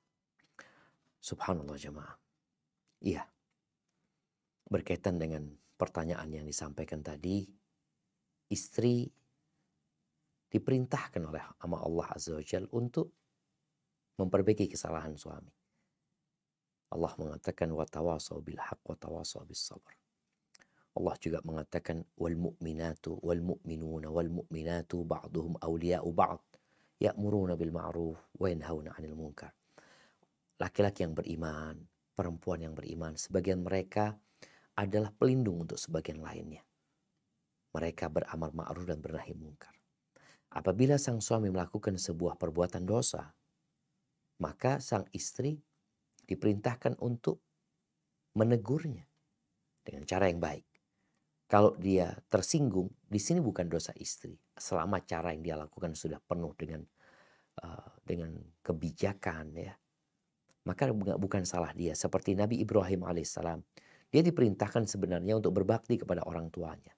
Subhanallah jemaah. Iya. Berkaitan dengan pertanyaan yang disampaikan tadi, istri diperintahkan oleh Allah Azza wa Jalla untuk memperbaiki kesalahan suami. Allah mengatakan wa tawasaw bil haqq wa tawasaw bis sabr. Allah juga mengatakan wal mu'minatu wal mu'minuna wal mu'minatu ba'duhum awliya'u ba'd ya'muruna bil ma'ruf wa yanhauna 'anil munkar. Laki-laki yang beriman, perempuan yang beriman, sebagian mereka adalah pelindung untuk sebagian lainnya. Mereka beramal ma'ruf dan bernahi munkar. Apabila sang suami melakukan sebuah perbuatan dosa, maka sang istri diperintahkan untuk menegurnya dengan cara yang baik. Kalau dia tersinggung, di sini bukan dosa istri. Selama cara yang dia lakukan sudah penuh dengan kebijakan, ya, maka bukan salah dia. Seperti Nabi Ibrahim alaihissalam, dia diperintahkan sebenarnya untuk berbakti kepada orang tuanya.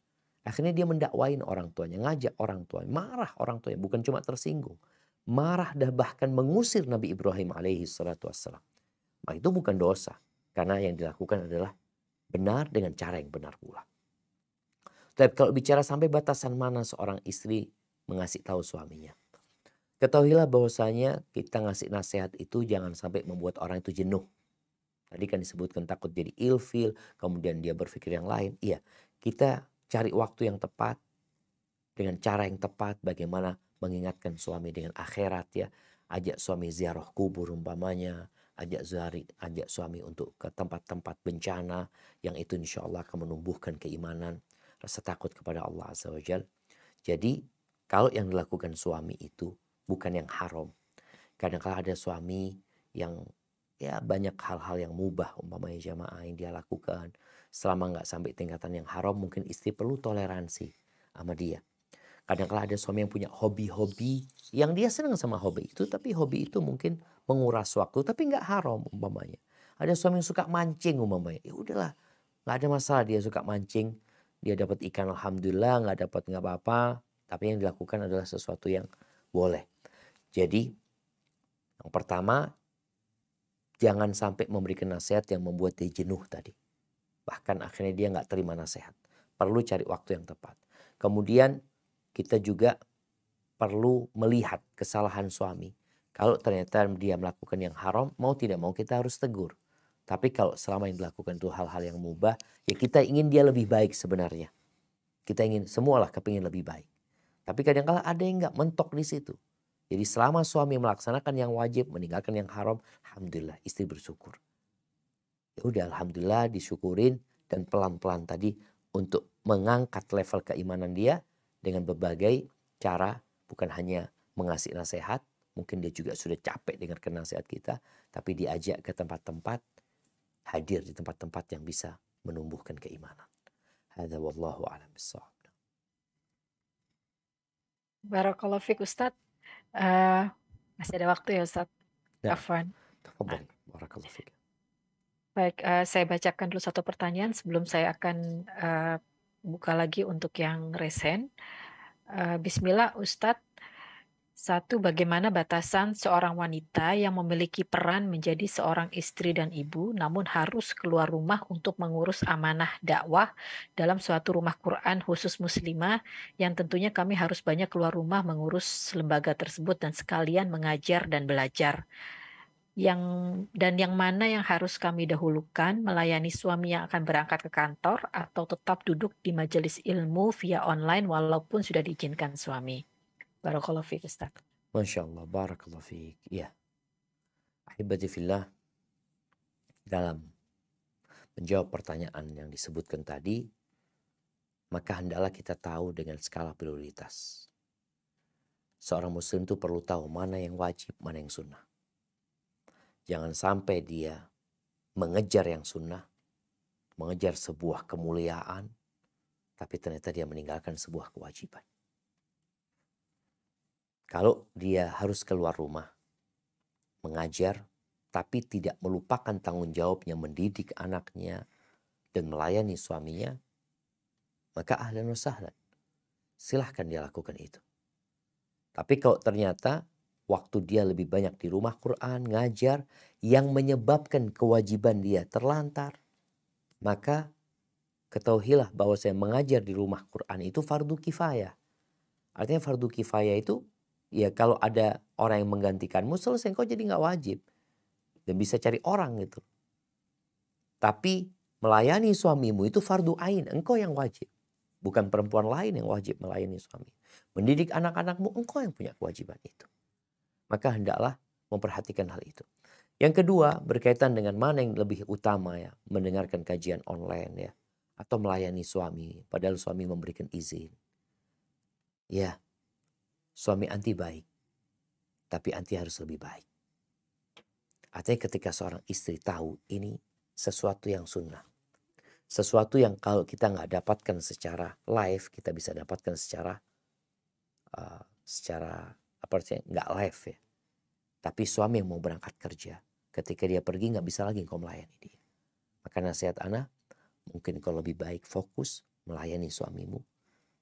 Akhirnya dia mendakwain orang tuanya, ngajak orang tuanya, marah orang tuanya, bukan cuma tersinggung. marah dan bahkan mengusir Nabi Ibrahim alaihi salatu wassalam. Maka itu bukan dosa. Karena yang dilakukan adalah benar dengan cara yang benar pula. Tapi kalau bicara sampai batasan mana seorang istri mengasih tahu suaminya. Ketahuilah bahwasanya kita ngasih nasihat itu jangan sampai membuat orang itu jenuh. Tadi kan disebutkan takut jadi ilfil, kemudian dia berpikir yang lain. Iya, kita cari waktu yang tepat, dengan cara yang tepat, bagaimana mengingatkan suami dengan akhirat ya. Ajak suami ziarah kubur umpamanya, ajak suami untuk ke tempat-tempat bencana, yang itu insya Allah akan menumbuhkan keimanan, rasa takut kepada Allah Azza wa Jalla. Jadi kalau yang dilakukan suami itu bukan yang haram. Kadang-kadang ada suami yang ya banyak hal-hal yang mubah umpamanya jamaah yang dia lakukan. Selama nggak sampai tingkatan yang haram, mungkin istri perlu toleransi sama dia. Kadang-kadang ada suami yang punya hobi-hobi yang dia senang sama hobi itu, tapi hobi itu mungkin menguras waktu, tapi nggak haram umpamanya. Ada suami yang suka mancing umpamanya, ya udahlah, nggak ada masalah dia suka mancing, dia dapat ikan alhamdulillah, nggak dapat nggak apa-apa, tapi yang dilakukan adalah sesuatu yang boleh. Jadi yang pertama, jangan sampai memberikan nasihat yang membuat dia jenuh tadi. Bahkan akhirnya dia nggak terima nasihat. Perlu cari waktu yang tepat. Kemudian kita juga perlu melihat kesalahan suami. Kalau ternyata dia melakukan yang haram, mau tidak mau kita harus tegur. Tapi kalau selama yang dilakukan itu hal-hal yang mubah, ya kita ingin dia lebih baik sebenarnya. Kita ingin semualah kepingin lebih baik. Tapi kadang-kala ada yang nggak mentok di situ. Jadi selama suami melaksanakan yang wajib, meninggalkan yang haram, alhamdulillah istri bersyukur. Ya udah alhamdulillah disyukurin, dan pelan-pelan tadi untuk mengangkat level keimanan dia dengan berbagai cara, bukan hanya mengasih nasihat, mungkin dia juga sudah capek dengarkan nasihat kita, tapi diajak ke tempat-tempat, hadir di tempat-tempat yang bisa menumbuhkan keimanan. Hadza wallahu a'lam bissawab. Barakallahu fiik Ustadz. Masih ada waktu ya Ustadz? Ya. Afwan. Tafadhal. Barakallahu fiik. Baik, saya bacakan dulu satu pertanyaan sebelum saya akan buka lagi untuk yang resen. Bismillah Ustadz. 1. Bagaimana batasan seorang wanita yang memiliki peran menjadi seorang istri dan ibu, namun harus keluar rumah untuk mengurus amanah dakwah dalam suatu rumah Quran khusus muslimah, yang tentunya kami harus banyak keluar rumah mengurus lembaga tersebut dan sekalian mengajar dan belajar. Yang mana yang harus kami dahulukan, melayani suami yang akan berangkat ke kantor atau tetap duduk di majelis ilmu via online walaupun sudah diizinkan suami? Barakallahu fiik Ustaz. Masya Allah, barakallahu fiik. Ya, ahibati fillah, dalam menjawab pertanyaan yang disebutkan tadi, maka hendaklah kita tahu dengan skala prioritas. Seorang muslim itu perlu tahu mana yang wajib, mana yang sunnah. Jangan sampai dia mengejar yang sunnah, mengejar sebuah kemuliaan, tapi ternyata dia meninggalkan sebuah kewajiban. Kalau dia harus keluar rumah, mengajar, tapi tidak melupakan tanggung jawabnya mendidik anaknya dan melayani suaminya, maka ahlan wa sahlan. Silahkan dia lakukan itu. Tapi kalau ternyata waktu dia lebih banyak di rumah Quran, ngajar, yang menyebabkan kewajiban dia terlantar, maka ketahuilah bahwa saya mengajar di rumah Quran itu fardu kifayah. Artinya fardu kifayah itu, ya kalau ada orang yang menggantikanmu, selesai, kau jadi nggak wajib. Dan bisa cari orang gitu. Tapi melayani suamimu itu fardu ain, engkau yang wajib. Bukan perempuan lain yang wajib melayani suami. Mendidik anak-anakmu, engkau yang punya kewajiban itu. Maka hendaklah memperhatikan hal itu. Yang kedua, berkaitan dengan mana yang lebih utama ya, mendengarkan kajian online ya, atau melayani suami, padahal suami memberikan izin. Ya, suami anti baik, tapi anti harus lebih baik. Artinya ketika seorang istri tahu ini sesuatu yang sunnah, sesuatu yang kalau kita nggak dapatkan secara live, kita bisa dapatkan secara apa sih, nggak live ya. Tapi suami yang mau berangkat kerja, ketika dia pergi nggak bisa lagi engkau melayani dia. Maka nasihat ana, mungkin kau lebih baik fokus melayani suamimu,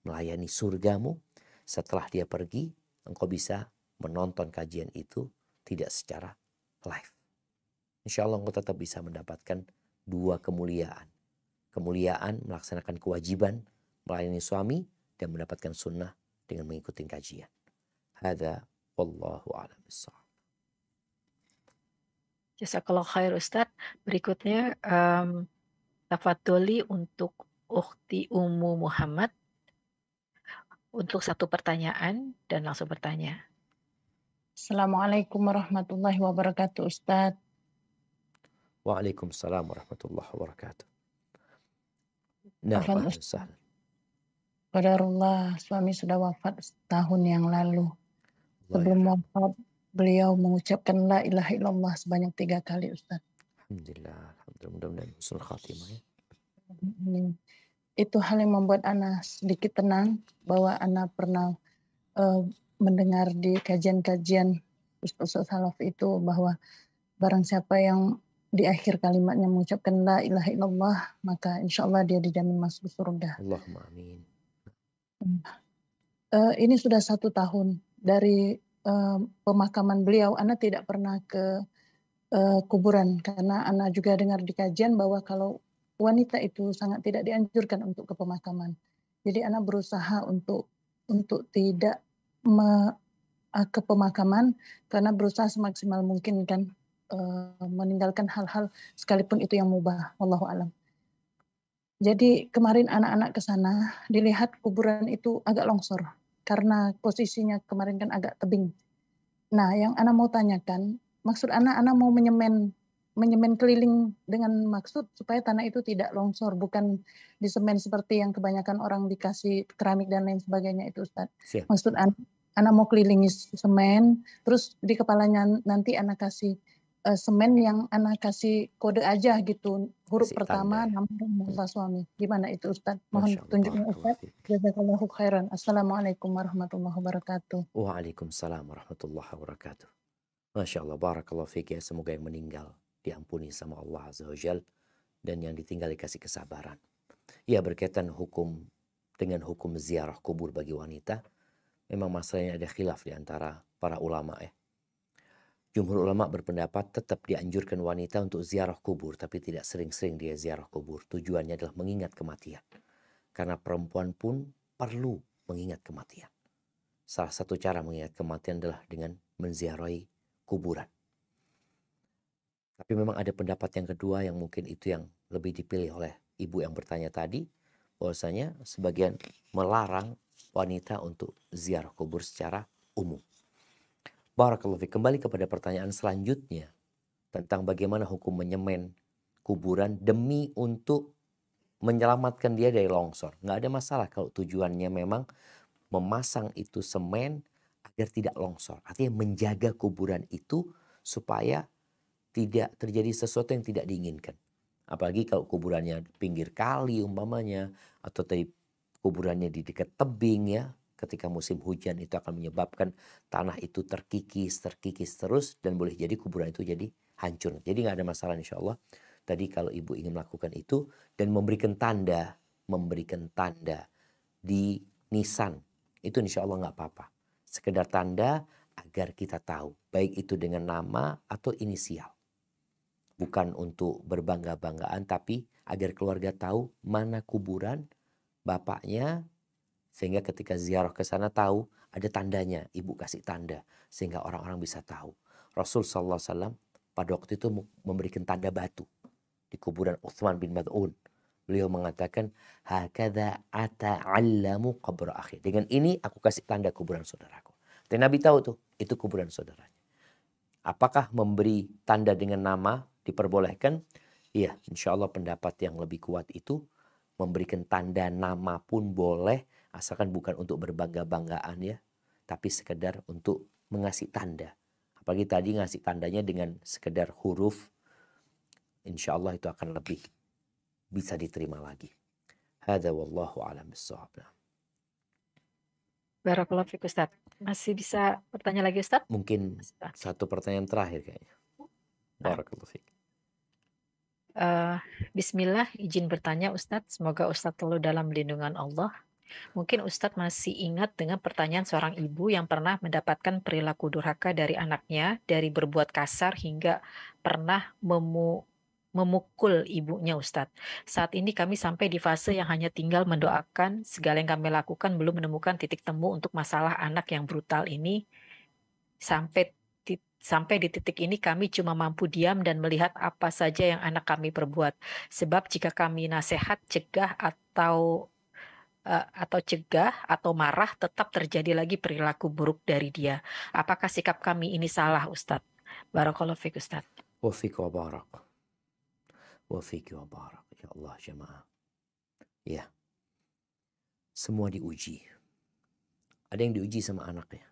melayani surgamu. Setelah dia pergi, engkau bisa menonton kajian itu tidak secara live. Insya Allah engkau tetap bisa mendapatkan dua kemuliaan. Kemuliaan melaksanakan kewajiban melayani suami dan mendapatkan sunnah dengan mengikuti kajian. Hadza wallahu a'lam bishawab. Jazakallah khair Ustadz. Berikutnya tafadholi untuk Ukhti Ummu Muhammad untuk satu pertanyaan dan langsung bertanya. Assalamualaikum warahmatullahi wabarakatuh, Ustadz. Waalaikumsalam warahmatullahi wabarakatuh. Nah, Afwan, Ustadz. Qadarullah, suami sudah wafat setahun yang lalu. Sebelum wafat, beliau mengucapkan la ilaha illallah sebanyak 3 kali, Ustadz. Alhamdulillah, mudah-mudahan husnul khatimah ya. Itu hal yang membuat Ana sedikit tenang bahwa Ana pernah mendengar di kajian-kajian Ustaz Salaf itu bahwa barang siapa yang di akhir kalimatnya mengucapkan la ilaha illallah, maka insya Allah dia dijamin masuk surga. Allahumma amin. Ini sudah 1 tahun dari pemakaman beliau. Ana tidak pernah ke kuburan karena Ana juga dengar di kajian bahwa kalau wanita itu sangat tidak dianjurkan untuk ke pemakaman. Jadi Ana berusaha untuk tidak ke pemakaman karena berusaha semaksimal mungkin kan meninggalkan hal-hal sekalipun itu yang mubah. Wallahu a'lam. Jadi kemarin anak-anak ke sana dilihat kuburan itu agak longsor karena posisinya kemarin kan agak tebing. Nah, yang Ana mau tanyakan, maksud Ana mau menyemen keliling dengan maksud supaya tanah itu tidak longsor, bukan disemen seperti yang kebanyakan orang dikasih keramik dan lain sebagainya itu, Ustaz. Siap. Maksud Ana mau kelilingi semen, terus di kepalanya nanti Ana kasih semen yang Ana kasih kode aja gitu, huruf Kasih pertama tanda. nama suami. Gimana itu, Ustaz? Mohon Masya Allah, petunjuknya, Ustaz. barakallahu fiik. Jazakallahu khairan. Assalamualaikum warahmatullahi wabarakatuh. Waalaikumsalam warahmatullahi wabarakatuh. Masya Allah, barakallahu fiik ya. Semoga yang meninggal diampuni sama Allah Azza wa Jal dan yang ditinggal dikasih kesabaran. Ya, berkaitan dengan hukum ziarah kubur bagi wanita, memang masalahnya ada khilaf di antara para ulama ya. Jumhur ulama berpendapat tetap dianjurkan wanita untuk ziarah kubur, tapi tidak sering-sering dia ziarah kubur. Tujuannya adalah mengingat kematian. Karena perempuan pun perlu mengingat kematian. Salah satu cara mengingat kematian adalah dengan menziarahi kuburan. Tapi memang ada pendapat yang kedua yang mungkin itu yang lebih dipilih oleh ibu yang bertanya tadi, bahwasanya sebagian melarang wanita untuk ziarah kubur secara umum. Barakallahu fiik. Kembali kepada pertanyaan selanjutnya tentang bagaimana hukum menyemen kuburan demi untuk menyelamatkan dia dari longsor. Nggak ada masalah kalau tujuannya memang memasang itu semen agar tidak longsor. Artinya menjaga kuburan itu supaya tidak terjadi sesuatu yang tidak diinginkan. Apalagi kalau kuburannya pinggir kali umpamanya, atau tadi kuburannya di dekat tebing ya. Ketika musim hujan itu akan menyebabkan tanah itu terkikis terus dan boleh jadi kuburan itu jadi hancur. Jadi nggak ada masalah insya Allah. Tadi kalau ibu ingin melakukan itu dan memberikan tanda di nisan itu insya Allah nggak apa-apa. Sekedar tanda agar kita tahu baik itu dengan nama atau inisial. Bukan untuk berbangga-banggaan tapi agar keluarga tahu mana kuburan bapaknya. Sehingga ketika ziarah ke sana tahu ada tandanya, ibu kasih tanda sehingga orang-orang bisa tahu. Rasul sallallahu alaihi wasallam pada waktu itu memberikan tanda batu di kuburan Utsman bin Mad'un. Beliau mengatakan, "Hakadza ata'allamu qabra akhi." Dengan ini aku kasih tanda kuburan saudaraku. Dan Nabi tahu tuh, itu kuburan saudaranya. Apakah memberi tanda dengan nama diperbolehkan? Iya, insya Allah pendapat yang lebih kuat itu memberikan tanda nama pun boleh. Asalkan bukan untuk berbangga-banggaan ya. Tapi sekedar untuk mengasih tanda. Apalagi tadi ngasih tandanya dengan sekedar huruf. Insya Allah itu akan lebih bisa diterima lagi. Hadza wallahu a'lam bishawab. Barakallahu fiik Ustaz. Masih bisa bertanya lagi Ustaz? Mungkin satu pertanyaan terakhir kayaknya. Barakallahu fiik. Bismillah, izin bertanya Ustadz. Semoga Ustadz selalu dalam lindungan Allah. Mungkin Ustadz masih ingat dengan pertanyaan seorang ibu yang pernah mendapatkan perilaku durhaka dari anaknya, dari berbuat kasar hingga pernah memukul ibunya Ustadz. Saat ini kami sampai di fase yang hanya tinggal mendoakan segala yang kami lakukan belum menemukan titik temu untuk masalah anak yang brutal ini. Sampai di titik ini kami cuma mampu diam dan melihat apa saja yang anak kami perbuat. Sebab jika kami nasihat, cegah atau marah, tetap terjadi lagi perilaku buruk dari dia. Apakah sikap kami ini salah, Ustadz? Barakallahu fiik, Ustadz. Wa fiik wa barak. Wa fiik wa barak. Ya Allah jemaah. Ya. Semua diuji. Ada yang diuji sama anaknya.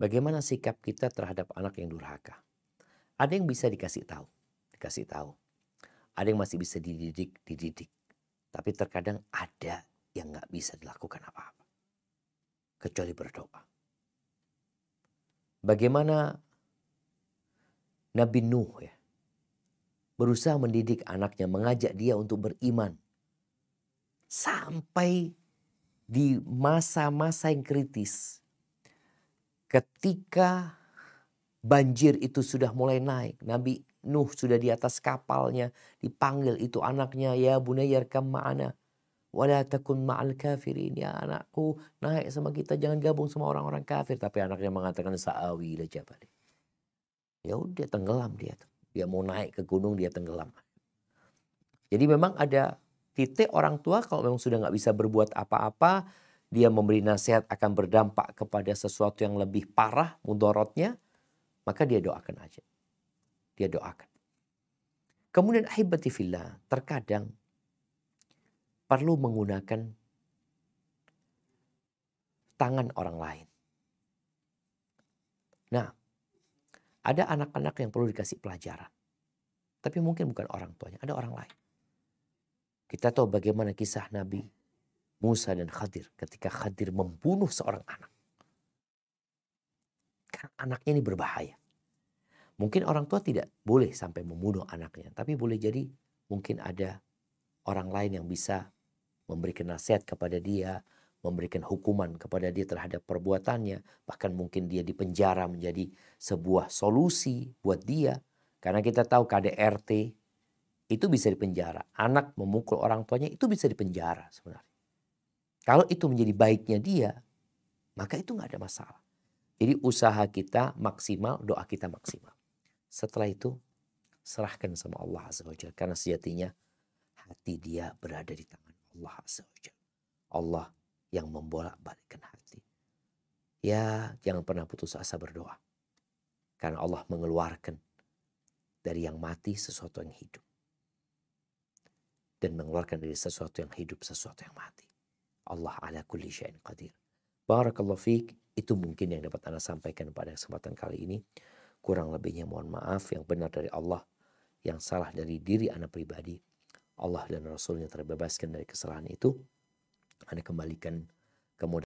Bagaimana sikap kita terhadap anak yang durhaka? Ada yang bisa dikasih tahu. Ada yang masih bisa dididik. Tapi terkadang ada yang nggak bisa dilakukan apa-apa. Kecuali berdoa. Bagaimana Nabi Nuh ya, berusaha mendidik anaknya, mengajak dia untuk beriman. Sampai di masa-masa yang kritis. Ketika banjir itu sudah mulai naik. Nabi Nuh sudah di atas kapalnya. Dipanggil itu anaknya. Ya bunayya arkam ma'ana. Wala takun ma'al kafirin. Ya anakku naik sama kita. Jangan gabung sama orang-orang kafir. Tapi anaknya mengatakan sa'awi ila jabal. Ya udah tenggelam dia. Dia mau naik ke gunung dia tenggelam. Jadi memang ada titik orang tua kalau memang sudah nggak bisa berbuat apa-apa. Dia memberi nasihat akan berdampak kepada sesuatu yang lebih parah mudorotnya. Maka dia doakan aja. Dia doakan. Kemudian ahibati fillah, terkadang perlu menggunakan tangan orang lain. Nah, ada anak-anak yang perlu dikasih pelajaran. Tapi mungkin bukan orang tuanya, ada orang lain. Kita tahu bagaimana kisah Nabi Musa dan Khadir ketika Khadir membunuh seorang anak. Karena anaknya ini berbahaya. Mungkin orang tua tidak boleh sampai membunuh anaknya. Tapi boleh jadi mungkin ada orang lain yang bisa memberikan nasihat kepada dia. Memberikan hukuman kepada dia terhadap perbuatannya. Bahkan mungkin dia dipenjara menjadi sebuah solusi buat dia. Karena kita tahu KDRT itu bisa dipenjara. Anak memukul orang tuanya itu bisa dipenjara sebenarnya. Kalau itu menjadi baiknya dia, maka itu nggak ada masalah. Jadi usaha kita maksimal, doa kita maksimal. Setelah itu serahkan sama Allah Azza wa Jalla. Karena sejatinya hati dia berada di tangan Allah Azza wa Jalla. Allah yang membolak-balikkan hati. Ya jangan pernah putus asa berdoa. Karena Allah mengeluarkan dari yang mati sesuatu yang hidup. Dan mengeluarkan dari sesuatu yang hidup sesuatu yang mati. Allah ala kulli syai'in qadir. Barakallahu fiik. Itu mungkin yang dapat Anda sampaikan pada kesempatan kali ini. Kurang lebihnya mohon maaf. Yang benar dari Allah. Yang salah dari diri Anda pribadi. Allah dan Rasulnya terbebaskan dari kesalahan itu. Anda kembalikan kemudian